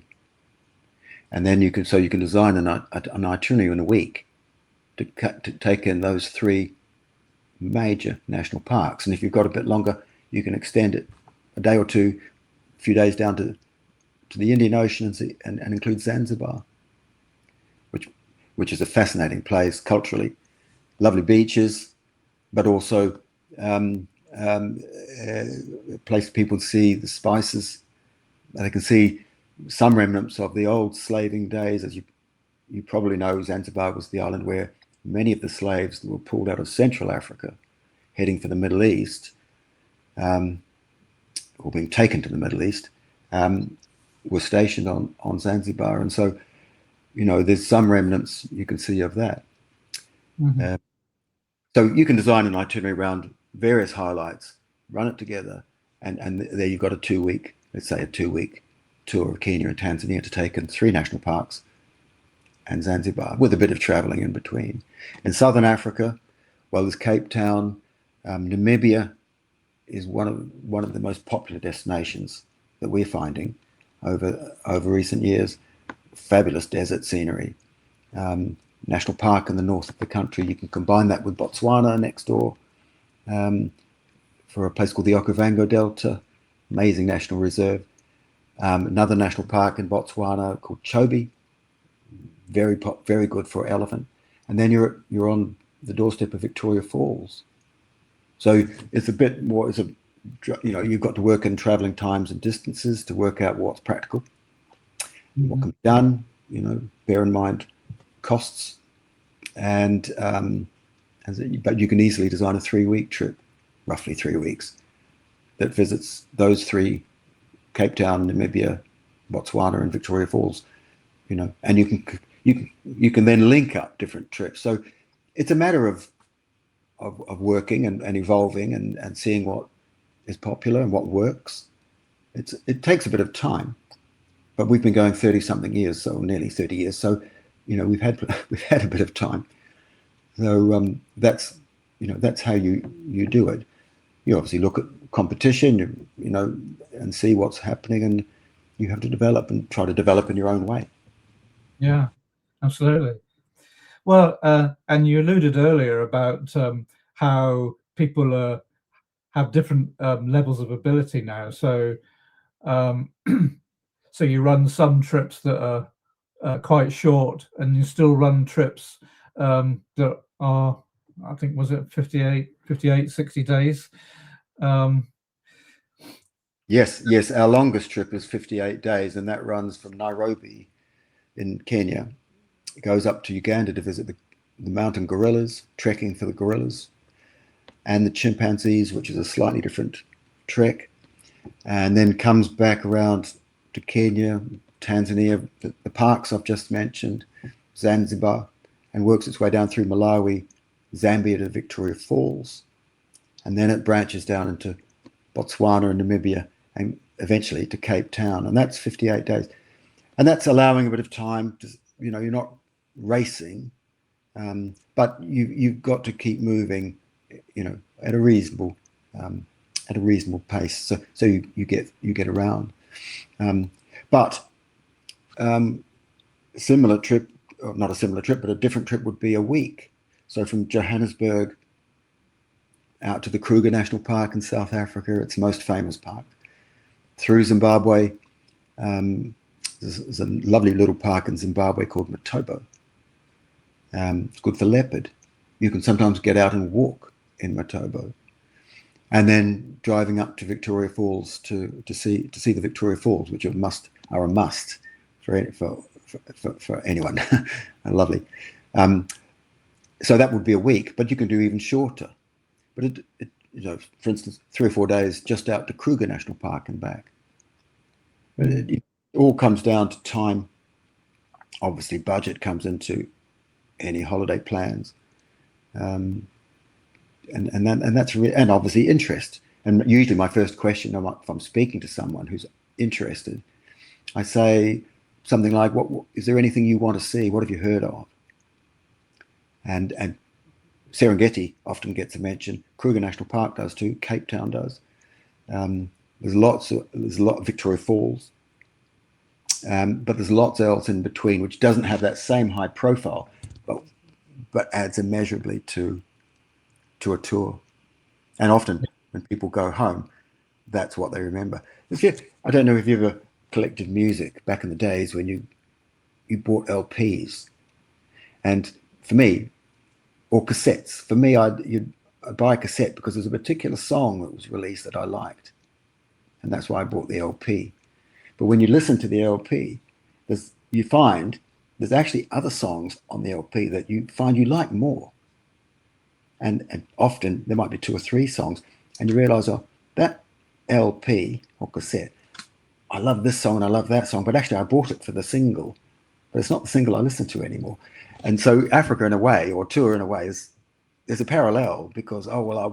And then you can design an itinerary in a week to take in those 3 major national parks. And if you've got a bit longer, you can extend it a day or two, a few days down to the Indian Ocean and include Zanzibar, which is a fascinating place culturally. Lovely beaches, but also a place people see the spices. They can see some remnants of the old slaving days. As you probably know, Zanzibar was the island where many of the slaves that were pulled out of Central Africa, heading for the Middle East, or being taken to the Middle East, were stationed on Zanzibar. And so, there's some remnants you can see of that. Mm-hmm. So you can design an itinerary around various highlights, run it together, and there you've got a 2-week, let's say a 2-week tour of Kenya and Tanzania to take in 3 national parks and Zanzibar, with a bit of traveling in between. In Southern Africa, well, there's Cape Town. Namibia is one of the most popular destinations that we're finding over recent years. Fabulous desert scenery. National park in the north of the country. You can combine that with Botswana next door, for a place called the Okavango Delta, amazing national reserve. Another national park in Botswana called Chobe, very good for elephant. And then you're on the doorstep of Victoria Falls. So it's a bit more. You've got to work in traveling times and distances to work out what's practical, what can be done. Bear in mind costs, but you can easily design a 3-week trip, roughly 3 weeks, that visits those 3: Cape Town, Namibia, Botswana, and Victoria Falls. And you can then link up different trips. So it's a matter of working and evolving and seeing what is popular and what works. It takes a bit of time, but we've been going 30-something years, so nearly 30 years. So we've had a bit of time. So that's how you do it. You obviously look at competition, and see what's happening, and you have to develop and try to develop in your own way. Yeah, absolutely. Well, and you alluded earlier about how people have different levels of ability now. So, so you run some trips that are quite short, and you still run trips that are, I think, was it 58, 60 days? Yes. Our longest trip is 58 days, and that runs from Nairobi in Kenya. It goes up to Uganda to visit the mountain gorillas, trekking for the gorillas, and the chimpanzees, which is a slightly different trek, and then comes back around to Kenya, Tanzania, the parks I've just mentioned, Zanzibar, and works its way down through Malawi, Zambia to Victoria Falls, and then it branches down into Botswana and Namibia, and eventually to Cape Town, and that's 58 days. and that's allowing a bit of time to, you're not racing, but you've got to keep moving, at a reasonable pace, so you get around. But similar trip, or not a similar trip, but a different trip would be a week. So from Johannesburg out to the Kruger National Park in South Africa, its most famous park, through Zimbabwe. There's a lovely little park in Zimbabwe called Matobo. It's good for leopard. You can sometimes get out and walk in Matobo, and then driving up to Victoria Falls to see the Victoria Falls, which are a must for anyone. Lovely. So that would be a week, but you can do even shorter. But for instance, 3 or 4 days just out to Kruger National Park and back. But it all comes down to time. Obviously, budget comes into any holiday plans, and that's really, and obviously interest. And usually, my first question, if I'm speaking to someone who's interested, I say something like, "What is there anything you want to see? What have you heard of?" And Serengeti often gets a mention. Kruger National Park does too. Cape Town does. There's a lot of Victoria Falls, but there's lots else in between, which doesn't have that same high profile, but adds immeasurably to a tour. And often when people go home, that's what they remember. I don't know if you ever collected music back in the days when you bought LPs, and for me, or cassettes. For me, I'd buy a cassette because there's a particular song that was released that I liked, and that's why I bought the LP. But when you listen to the LP, you find there's actually other songs on the LP that you find you like more, and often there might be 2 or 3 songs, and you realize, oh, that LP or cassette, I love this song and I love that song, but actually I bought it for the single, but it's not the single I listen to anymore. And so Africa in a way, or tour in a way, there's a parallel, because, oh, well, I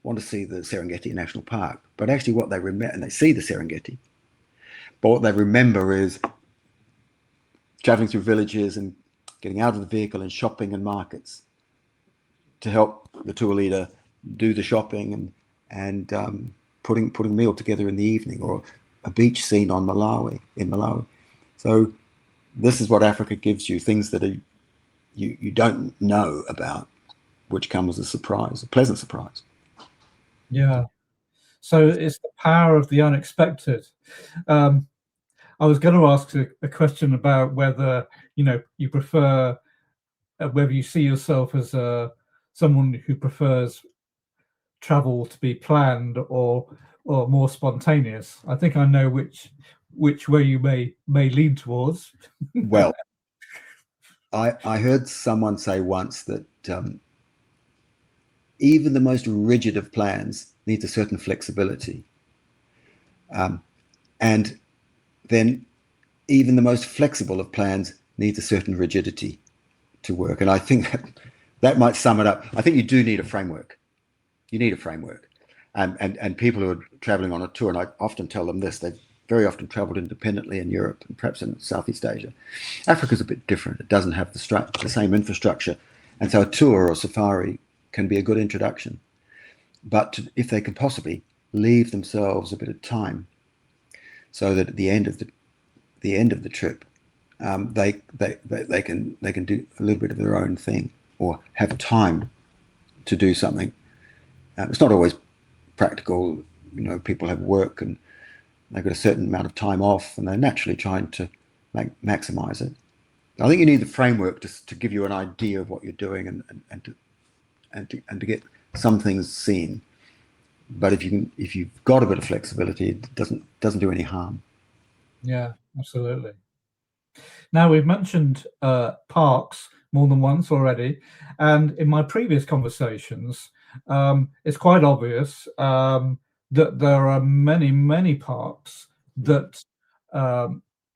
want to see the Serengeti National Park, but actually what they remember, and they see the Serengeti, but what they remember is traveling through villages and getting out of the vehicle and shopping in markets to help the tour leader do the shopping, and putting a meal together in the evening, or a beach scene in Malawi. So this is what Africa gives you, things that you don't know about, which come as a surprise, a pleasant surprise. Yeah. So it's the power of the unexpected. I was going to ask a question about whether you prefer, whether you see yourself as someone who prefers travel to be planned or more spontaneous. I think I know which way you may lean towards. Well, I heard someone say once that even the most rigid of plans needs a certain flexibility, and then even the most flexible of plans needs a certain rigidity to work. And I think that might sum it up. I think you do need a framework. You need a framework, and people who are traveling on a tour, and I often tell them this, they've very often traveled independently in Europe and perhaps in Southeast Asia. Africa's a bit different. It doesn't have the same infrastructure, and so a tour or safari can be a good introduction. But if they can possibly leave themselves a bit of time, so that at the end of the trip, they can do a little bit of their own thing, or have time to do something. It's not always practical. People have work and they've got a certain amount of time off, and they're naturally trying to maximize it. I think you need the framework to give you an idea of what you're doing, and to get some things seen. But if you've got a bit of flexibility, it doesn't do any harm. Yeah, absolutely. Now, we've mentioned parks more than once already, and in my previous conversations, it's quite obvious that there are many parks that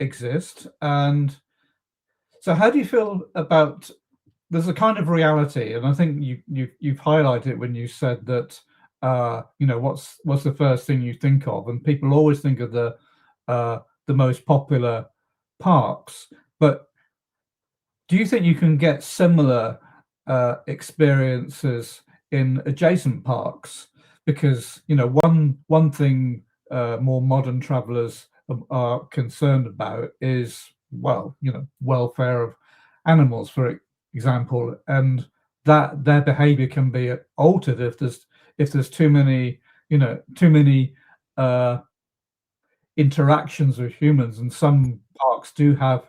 exist. And so how do you feel about, there's a kind of reality, and I think you've highlighted it when you said that what's the first thing you think of, and people always think of the most popular parks, but do you think you can get similar experiences in adjacent parks? Because one thing more modern travelers are concerned about is, well, welfare of animals, for example, and that their behavior can be altered if there's too many interactions with humans. And some parks do have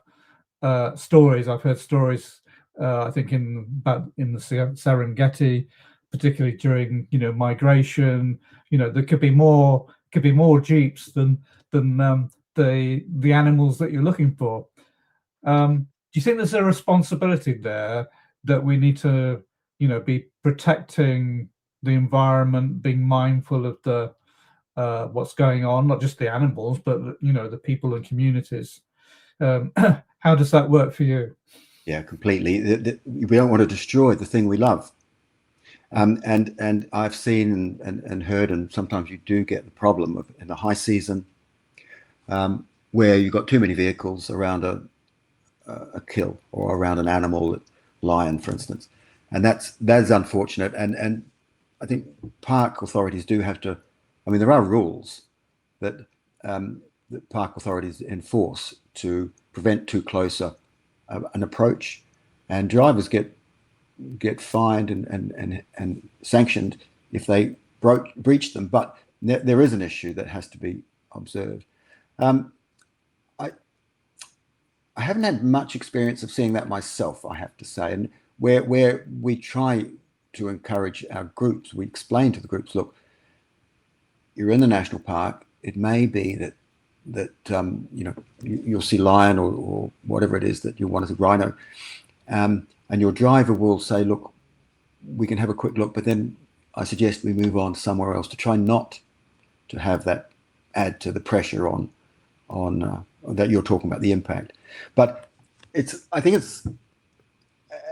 stories. I've heard stories, I think in the Serengeti, particularly during migration. There could be more jeeps than the animals that you're looking for. Do you think there's a responsibility there that we need to be protecting the environment, being mindful of the what's going on, not just the animals, but the people and communities? How does that work for you? Yeah, completely. We don't want to destroy the thing we love. And I've seen and heard, and sometimes you do get the problem of in the high season, where you've got too many vehicles around a kill or around an animal, lion, for instance, and that's unfortunate. And I think park authorities do have to. I mean, there are rules that park authorities enforce to prevent too close an approach, and drivers get fined and sanctioned if they breach them. But there is an issue that has to be observed. I haven't had much experience of seeing that myself, I have to say, and where we try to encourage our groups, we explain to the groups, look, you're in the national park. It may be that you'll see lion or whatever it is that you want as a rhino, and your driver will say, look, we can have a quick look, but then I suggest we move on somewhere else to try not to have that add to the pressure on that you're talking about, the impact. But I think it's,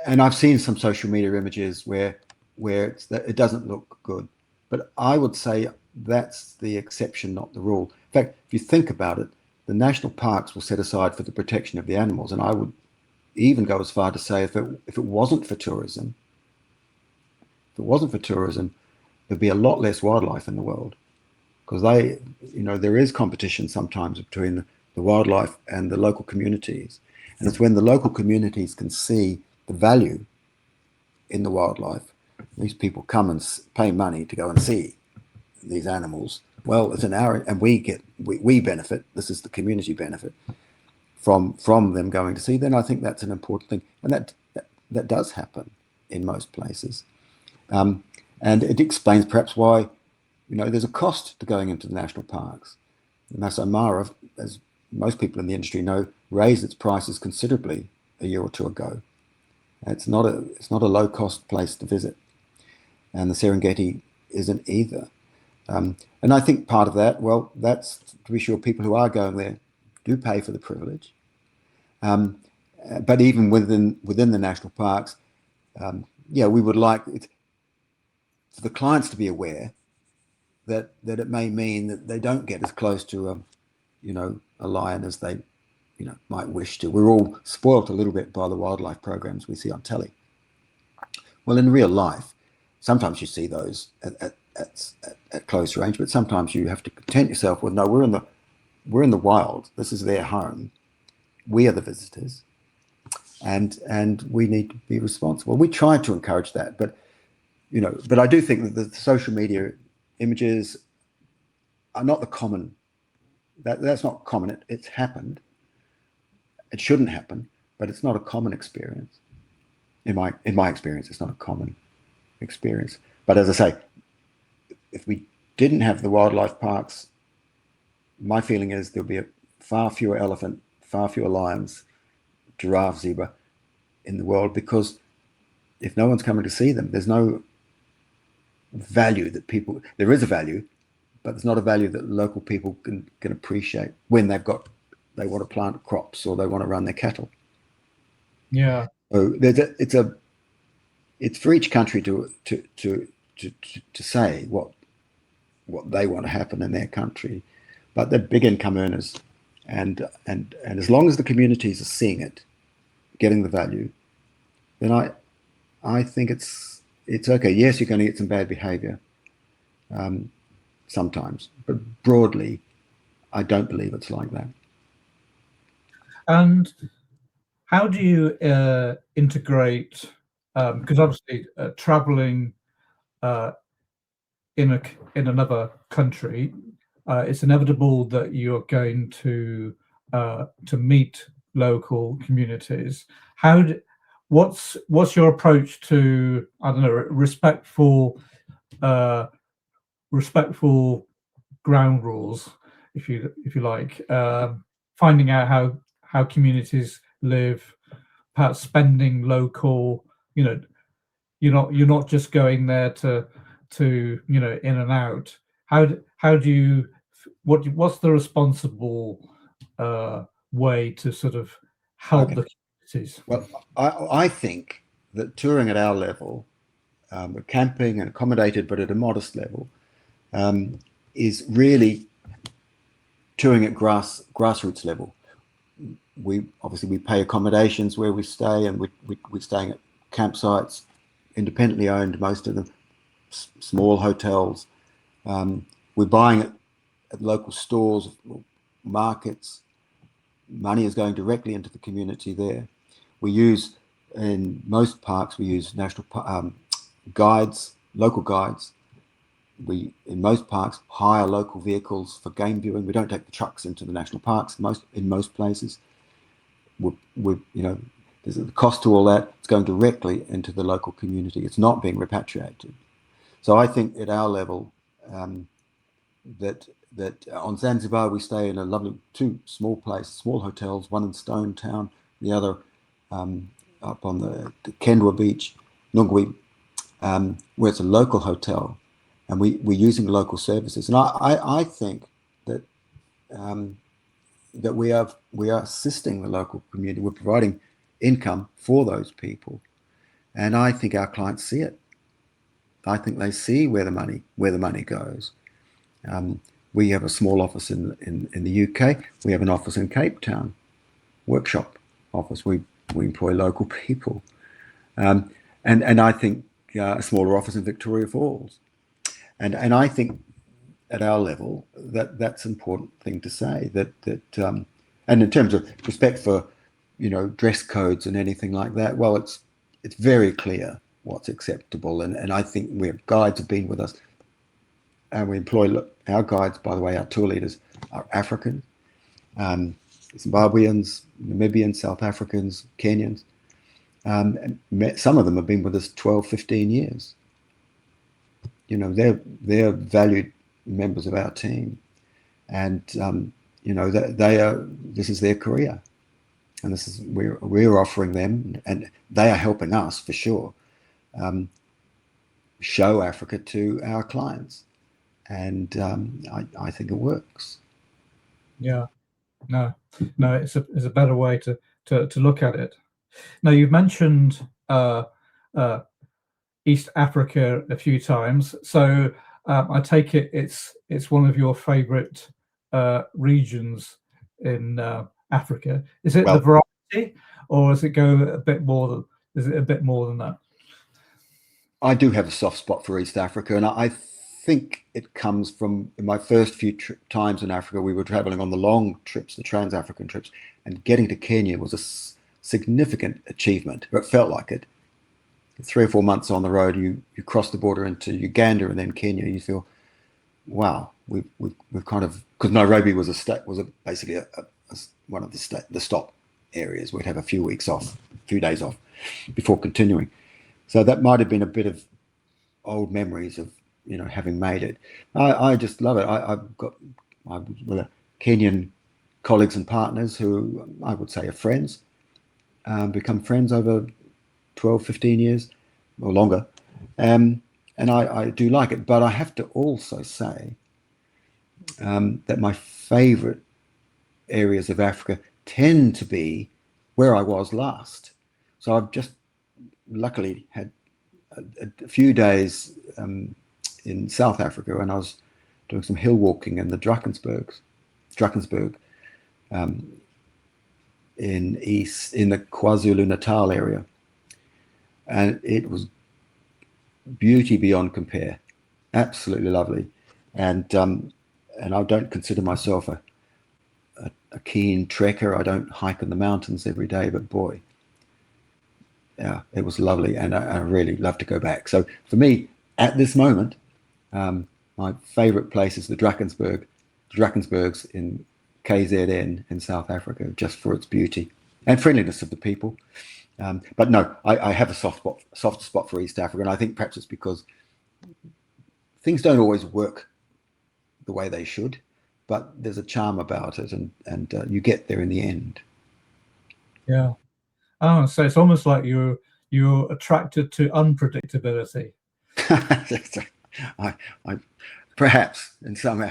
and I've seen some social media images where it doesn't look good, but I would say that's the exception, not the rule. In fact, if you think about it, the national parks were set aside for the protection of the animals, and I would even go as far to say if it wasn't for tourism, there'd be a lot less wildlife in the world, because there is competition sometimes between the wildlife and the local communities, and it's when the local communities can see the value in the wildlife. These people come and pay money to go and see these animals. Well, it's an hour, and we benefit. This is the community benefit from them going to see. Then I think that's an important thing, and that does happen in most places, and it explains perhaps why there's a cost to going into the national parks. The Masai Mara, as most people in the industry know, raised its prices considerably a year or two ago. It's not a low cost place to visit, and the Serengeti isn't either. And I think part of that, well, that's to be sure people who are going there do pay for the privilege. But even within the national parks, we would like for the clients to be aware that it may mean that they don't get as close to a lion as they might wish to. We're all spoilt a little bit by the wildlife programs we see on telly. Well, in real life, sometimes you see those at close range, but sometimes you have to content yourself with, no, we're in the wild. This is their home. We are the visitors, and we need to be responsible. We try to encourage that, but I do think that the social media images are not the common. That's not common. It's happened. It shouldn't happen, but it's not a common experience. In my experience, it's not a common experience. But as I say, if we didn't have the wildlife parks, my feeling is there'll be far fewer elephant, far fewer lions, giraffe, zebra in the world, because if no one's coming to see them, there's no value that people. There is a value, but there's not a value that local people can appreciate when they want to plant crops or they want to run their cattle. Yeah. So it's for each country to say what they want to happen in their country, but the big income earners and as long as the communities are seeing it, getting the value, then I think it's okay. Yes, you're going to get some bad behavior sometimes, but broadly, I don't believe it's like that. And how do you integrate? Because obviously, traveling in another country, it's inevitable that you're going to meet local communities. What's your approach to, I don't know, respectful ground rules, if you like, finding out how communities live, perhaps spending local, you're not just going there to in and out. How do you what's the responsible way to sort of help the communities? Well, I think that touring at our level, camping and accommodated, but at a modest level, is really touring at grassroots level. We obviously pay accommodations where we stay, and we're staying at campsites, independently owned, most of them, small hotels. We're buying at local stores, markets. Money is going directly into the community there. We use, in most parks, we use national guides, local guides. We, in most parks, hire local vehicles for game viewing. We don't take the trucks into the national parks in most places. There's a cost to all that. It's going directly into the local community. It's not being repatriated. So I think at our level, that on Zanzibar we stay in a lovely two small hotels, one in Stone Town, the other up on the Kendwa beach, Nungwi, where it's a local hotel, and we're using local services. And I think that that we are assisting the local community. We're providing income for those people, and I think our clients see it. I think they see where the money goes. We have a small office in the UK. We have an office in Cape Town, workshop office. We employ local people, and I think a smaller office in Victoria Falls, and I think at our level that's an important thing to say. And in terms of respect for dress codes and anything like that, well, it's very clear what's acceptable, and I think we have guides have been with us, and we employ our guides. By the way, our tour leaders are African, Zimbabweans, Namibians, South Africans, Kenyans. And some of them have been with us 12, 15 years. They're valued members of our team, and they are. This is their career, and this is we're offering them, and they are helping us for sure. Show Africa to our clients, and I think it works. Yeah, no, it's a better way to look at it. Now, you've mentioned East Africa a few times, so I take it it's one of your favorite regions in Africa. Is it the variety, or does it go a bit more? Is it a bit more than that? I do have a soft spot for East Africa, and I think it comes from in my first few times in Africa. We were traveling on the long trips, the Trans-African trips, and getting to Kenya was a significant achievement. It felt like it. 3 or 4 months on the road, you cross the border into Uganda and then Kenya. You feel, wow, we've kind of, because Nairobi was basically one of the stop areas. We'd have a few days off before continuing. So that might have been a bit of old memories of having made it. I just love it. I was with Kenyan colleagues and partners who I would say are friends, become friends over 12, 15 years or longer. And I do like it, but I have to also say that my favorite areas of Africa tend to be where I was last. So I've just luckily had a few days in South Africa, and I was doing some hill walking in the Drakensberg, in the KwaZulu-Natal area, and it was beauty beyond compare, absolutely lovely. And I don't consider myself a keen trekker. I don't hike in the mountains every day, but boy, yeah, it was lovely, and I really love to go back. So for me, at this moment, my favourite place is the Drakensbergs in KZN in South Africa, just for its beauty and friendliness of the people. But no, I have a soft spot for East Africa, and I think perhaps it's because things don't always work the way they should, but there's a charm about it, and you get there in the end. Yeah. Oh, so it's almost like you're attracted to unpredictability. I perhaps in some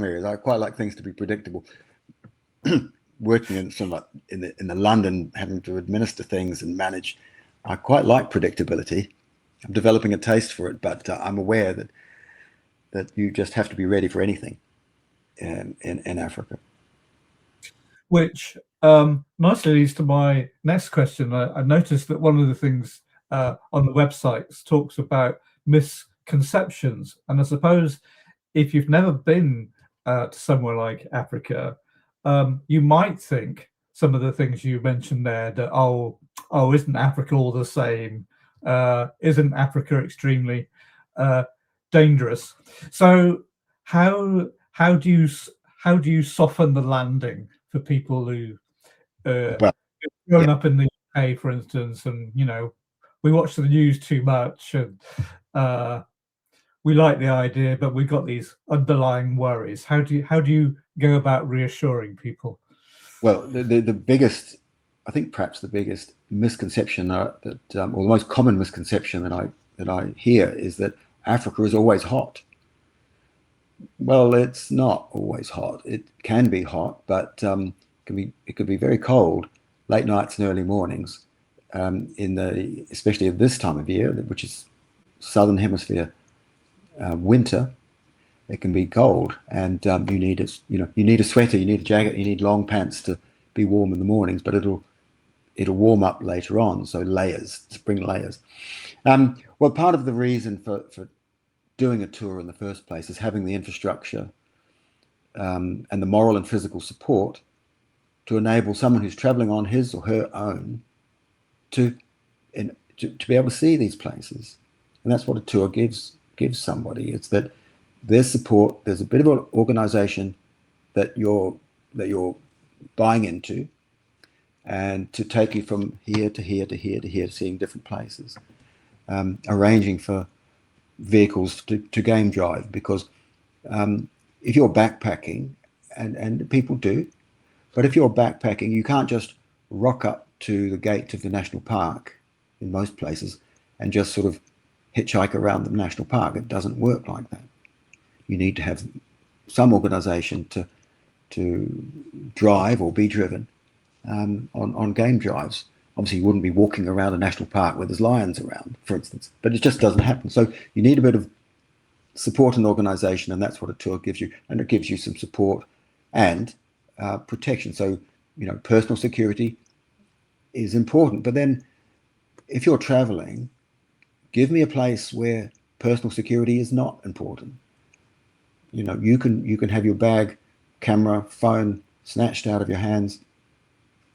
areas I quite like things to be predictable. Working in the London, having to administer things and manage, I quite like predictability. I'm developing a taste for it, but I'm aware that you just have to be ready for anything in Africa. Which nicely leads to my next question. I noticed that one of the things on the websites talks about misconceptions, and I suppose if you've never been to somewhere like Africa, you might think some of the things you mentioned there, that isn't Africa all the same? Isn't Africa extremely dangerous? So how do you soften the landing for people who grown up in the UK, for instance, and we watch the news too much, and we like the idea, but we've got these underlying worries. How do you go about reassuring people? Well, the biggest, I think perhaps the biggest misconception or the most common misconception that I hear is that Africa is always hot. Well, it's not always hot. It can be hot, but it could be very cold, late nights and early mornings, especially at this time of year, which is Southern Hemisphere winter. It can be cold, and you need a sweater, you need a jacket, you need long pants to be warm in the mornings, but it'll warm up later on. So spring layers. Well, part of the reason for doing a tour in the first place is having the infrastructure and the moral and physical support to enable someone who's traveling on his or her own to be able to see these places. And that's what a tour gives somebody. It's that there's support, there's a bit of an organization that you're buying into, and to take you from here to here to here to here, seeing different places, arranging for vehicles to game drive, because if you're backpacking, and people do, but if you're backpacking, you can't just rock up to the gate of the national park in most places and just sort of hitchhike around the national park. It doesn't work like that. You need to have some organization to drive or be driven on game drives. Obviously, you wouldn't be walking around a national park where there's lions around, for instance, but it just doesn't happen. So you need a bit of support and organization, and that's what a tour gives you. And it gives you some support and protection. So, personal security is important. But then if you're traveling, give me a place where personal security is not important. You can have your bag, camera, phone snatched out of your hands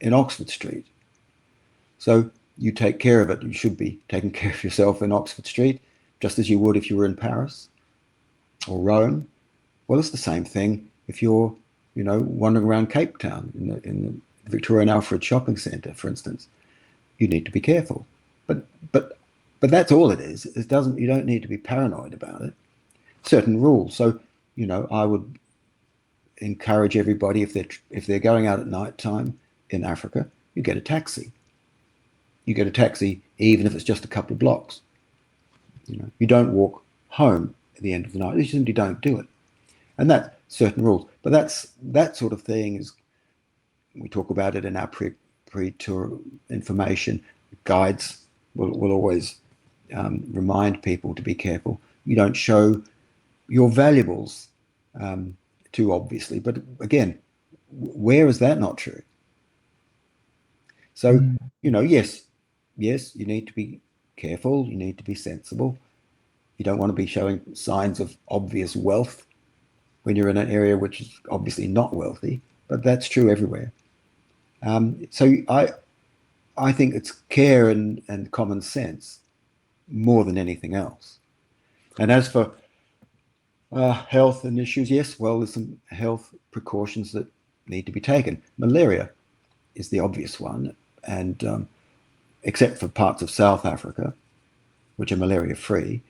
in Oxford Street. So you take care of it. You should be taking care of yourself in Oxford Street, just as you would if you were in Paris or Rome. Well, it's the same thing if you're, wandering around Cape Town in the Victoria and Alfred Shopping Centre, for instance. You need to be careful. But that's all it is. You don't need to be paranoid about it. Certain rules. So, I would encourage everybody, if they're going out at night time in Africa, you get a taxi. You get a taxi even if it's just a couple of blocks. You don't walk home at the end of the night. You simply don't do it. And that's certain rules. But that sort of thing is, we talk about it in our pre-tour information. Guides will always remind people to be careful. You don't show your valuables too obviously. But again, where is that not true? So, yes, you need to be careful. You need to be sensible. You don't want to be showing signs of obvious wealth when you're in an area which is obviously not wealthy, but that's true everywhere. So I think it's care and common sense more than anything else. And as for health and issues, yes, well, there's some health precautions that need to be taken. Malaria is the obvious one, and except for parts of South Africa, which are malaria-free,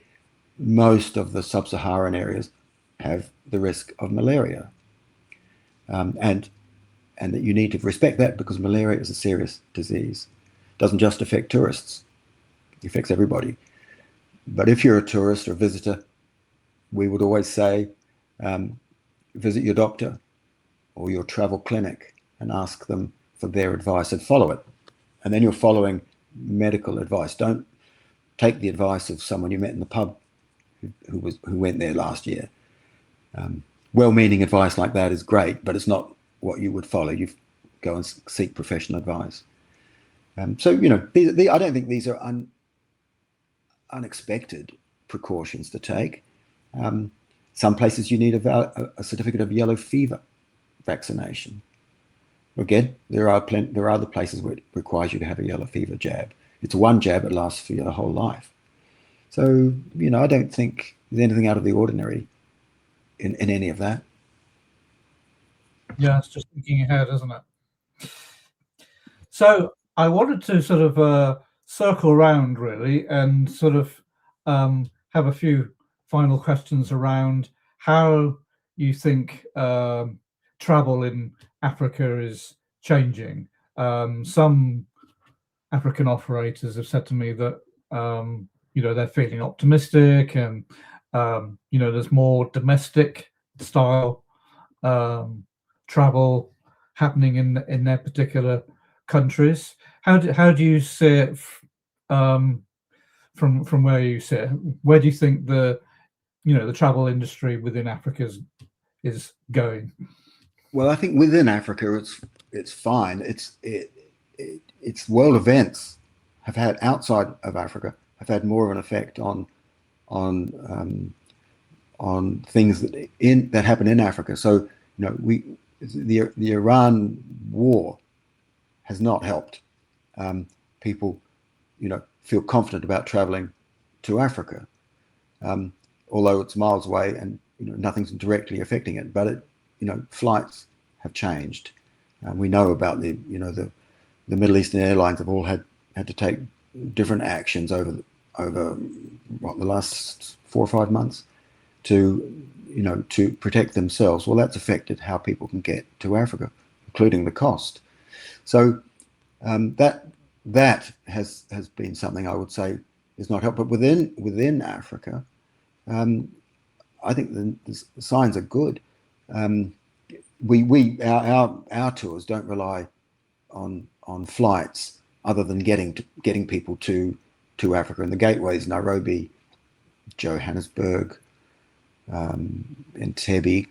most of the sub-Saharan areas have the risk of malaria, and that you need to respect that because malaria is a serious disease. It doesn't just affect tourists; it affects everybody. But if you're a tourist or visitor, we would always say, visit your doctor or your travel clinic and ask them for their advice and follow it. And then you're following medical advice. Don't take the advice of someone you met in the pub who went there last year. Well-meaning advice like that is great, but it's not what you would follow. You go and seek professional advice. So I don't think these are unexpected precautions to take. Some places you need a certificate of yellow fever vaccination. Again, there are other places where it requires you to have a yellow fever jab. It's one jab, it lasts for your whole life. So, I don't think there's anything out of the ordinary in any of that. Yeah, it's just thinking ahead, isn't it? So I wanted to sort of circle around really and sort of have a few final questions around how you think travel in Africa is changing. Some African operators have said to me that they're feeling optimistic and there's more domestic style travel happening in their particular countries. How do you see it from where you sit? Where do you think the travel industry within Africa is going? Well, I think within Africa it's fine. It's world events have had outside of Africa have had more of an effect on things that happen in Africa. So the Iran war has not helped people feel confident about traveling to Africa, although it's miles away and nothing's directly affecting it. But flights have changed. We know about the Middle Eastern airlines have all had to take different actions over the last 4 or 5 months to protect themselves. Well, that's affected how people can get to Africa, including the cost. So that has been something I would say is not helped. But within Africa, I think the signs are good. Our tours don't rely on flights other than getting people to Africa, and the gateways: Nairobi, Johannesburg, Entebbe,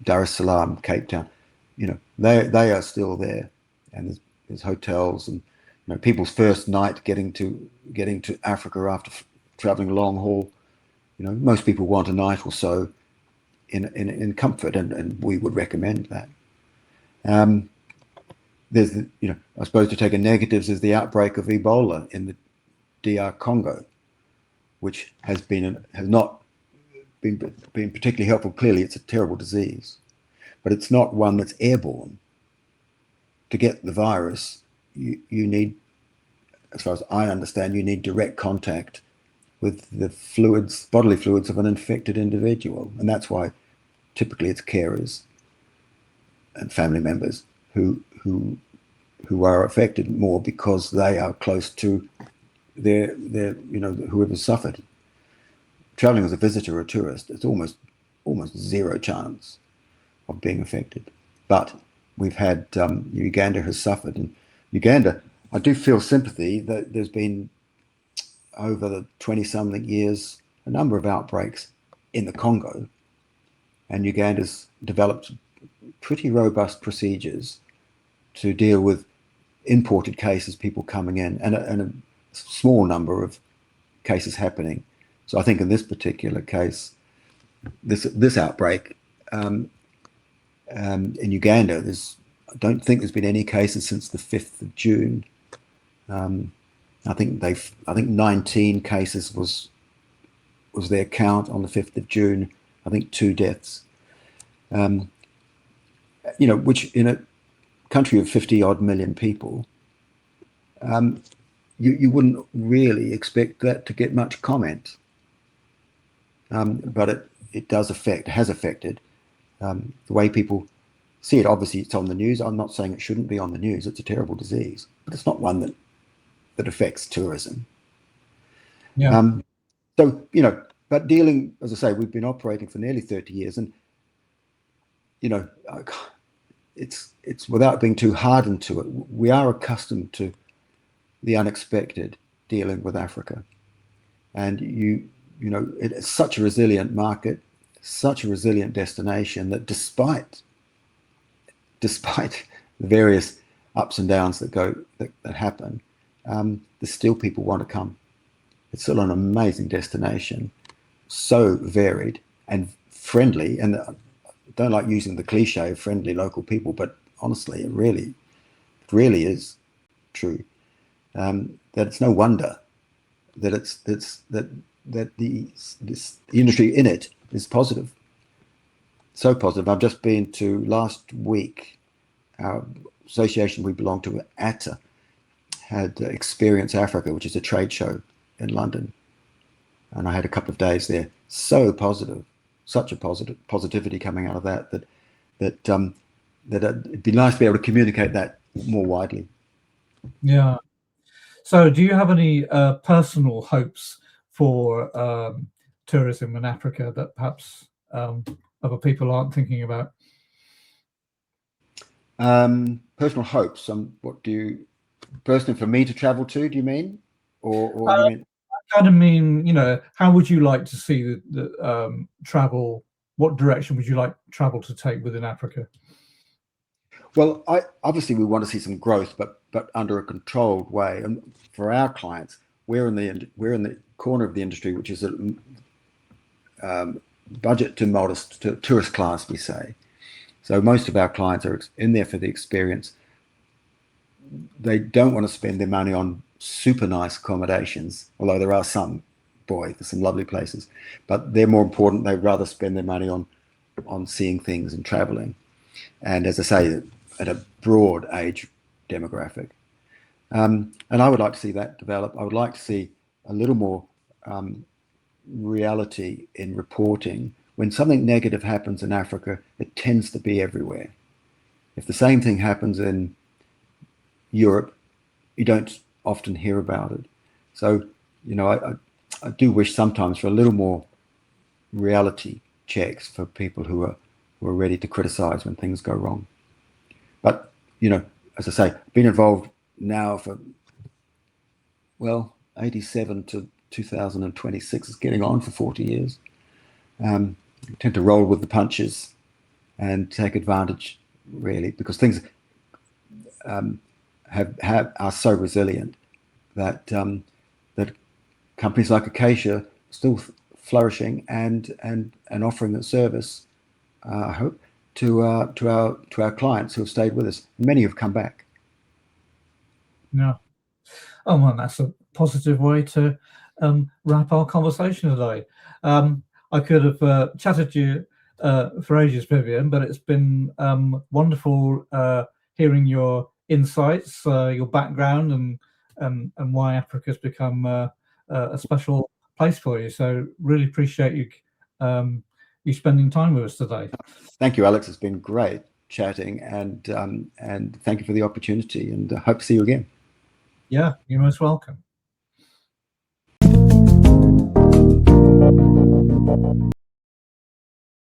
Dar es Salaam, Cape Town. They are still there, and there's hotels, and people's first night getting to Africa after traveling long haul. Most people want a night or so in comfort, and we would recommend that. There's I suppose to take a negatives is the outbreak of Ebola in the DR Congo, which has not been particularly helpful. Clearly, it's a terrible disease, but it's not one that's airborne. To get the virus, you need, as far as I understand, you need direct contact with the bodily fluids of an infected individual, and that's why typically it's carers and family members who are affected more, because they are close to their whoever suffered. Traveling as a visitor or a tourist, it's almost zero chance of being affected. But we've had Uganda has suffered, and Uganda, I do feel sympathy that there's been over the 20-something years a number of outbreaks in the Congo, and Uganda's developed pretty robust procedures to deal with imported cases, people coming in, and a small number of cases happening. So I think in this particular case, this outbreak in Uganda, I don't think there's been any cases since the 5th of June. I think 19 cases was their count on the 5th of June. I think 2 deaths. Which in a country of 50 odd million people, you wouldn't really expect that to get much comment. But it has affected the way people see it. Obviously, it's on the news. I'm not saying it shouldn't be on the news. It's a terrible disease, but it's not one that affects tourism. Yeah. But dealing, as I say, we've been operating for nearly 30 years, and it's without being too hardened to it, we are accustomed to the unexpected dealing with Africa. And it's such a resilient market, such a resilient destination, that despite the various ups and downs that happen, there's still people want to come. It's still an amazing destination, so varied and friendly. And I don't like using the cliche of friendly local people, but honestly, it really is true. That it's no wonder that the industry in it is positive, so positive. I've just been to, last week, our association we belong to, ATA, had Experience Africa, which is a trade show in London, and I had a couple of days there. So positive, such a positivity coming out of that it'd be nice to be able to communicate that more widely. Yeah. So do you have any personal hopes for tourism in Africa that perhaps other people aren't thinking about? Personal hopes. Personally, for me to travel to, do you mean? Or you mean? I kind of mean, how would you like to see the travel? What direction would you like travel to take within Africa? Well, obviously we want to see some growth, but under a controlled way. And for our clients, we're in the corner of the industry, which is a budget to modest to tourist class, we say. So most of our clients are in there for the experience. They don't want to spend their money on super nice accommodations, although there are some. Boy, there's some lovely places, but they're more important. They'd rather spend their money on seeing things and traveling. And as I say, at a broad age demographic. And I would like to see that develop. I would like to see a little more reality in reporting. When something negative happens in Africa, it tends to be everywhere. If the same thing happens in Europe, you don't often hear about it. So, I do wish sometimes for a little more reality checks for people who are ready to criticize when things go wrong. But, as I say, been involved now for, 87 to 2026. It's getting on for 40 years. I tend to roll with the punches and take advantage, really, because things are so resilient that that companies like Acacia are still flourishing and offering a service, I hope, to our clients who have stayed with us. Many have come back. Yeah. Oh man, that's a positive way to wrap our conversation today. I could have chatted to you for ages, Vivian, but it's been wonderful hearing your insights, your background, and why Africa's become a special place for you. So really appreciate you spending time with us today. Thank you, Alex. It's been great chatting, and thank you for the opportunity, and hope to see you again. Yeah, you're most welcome.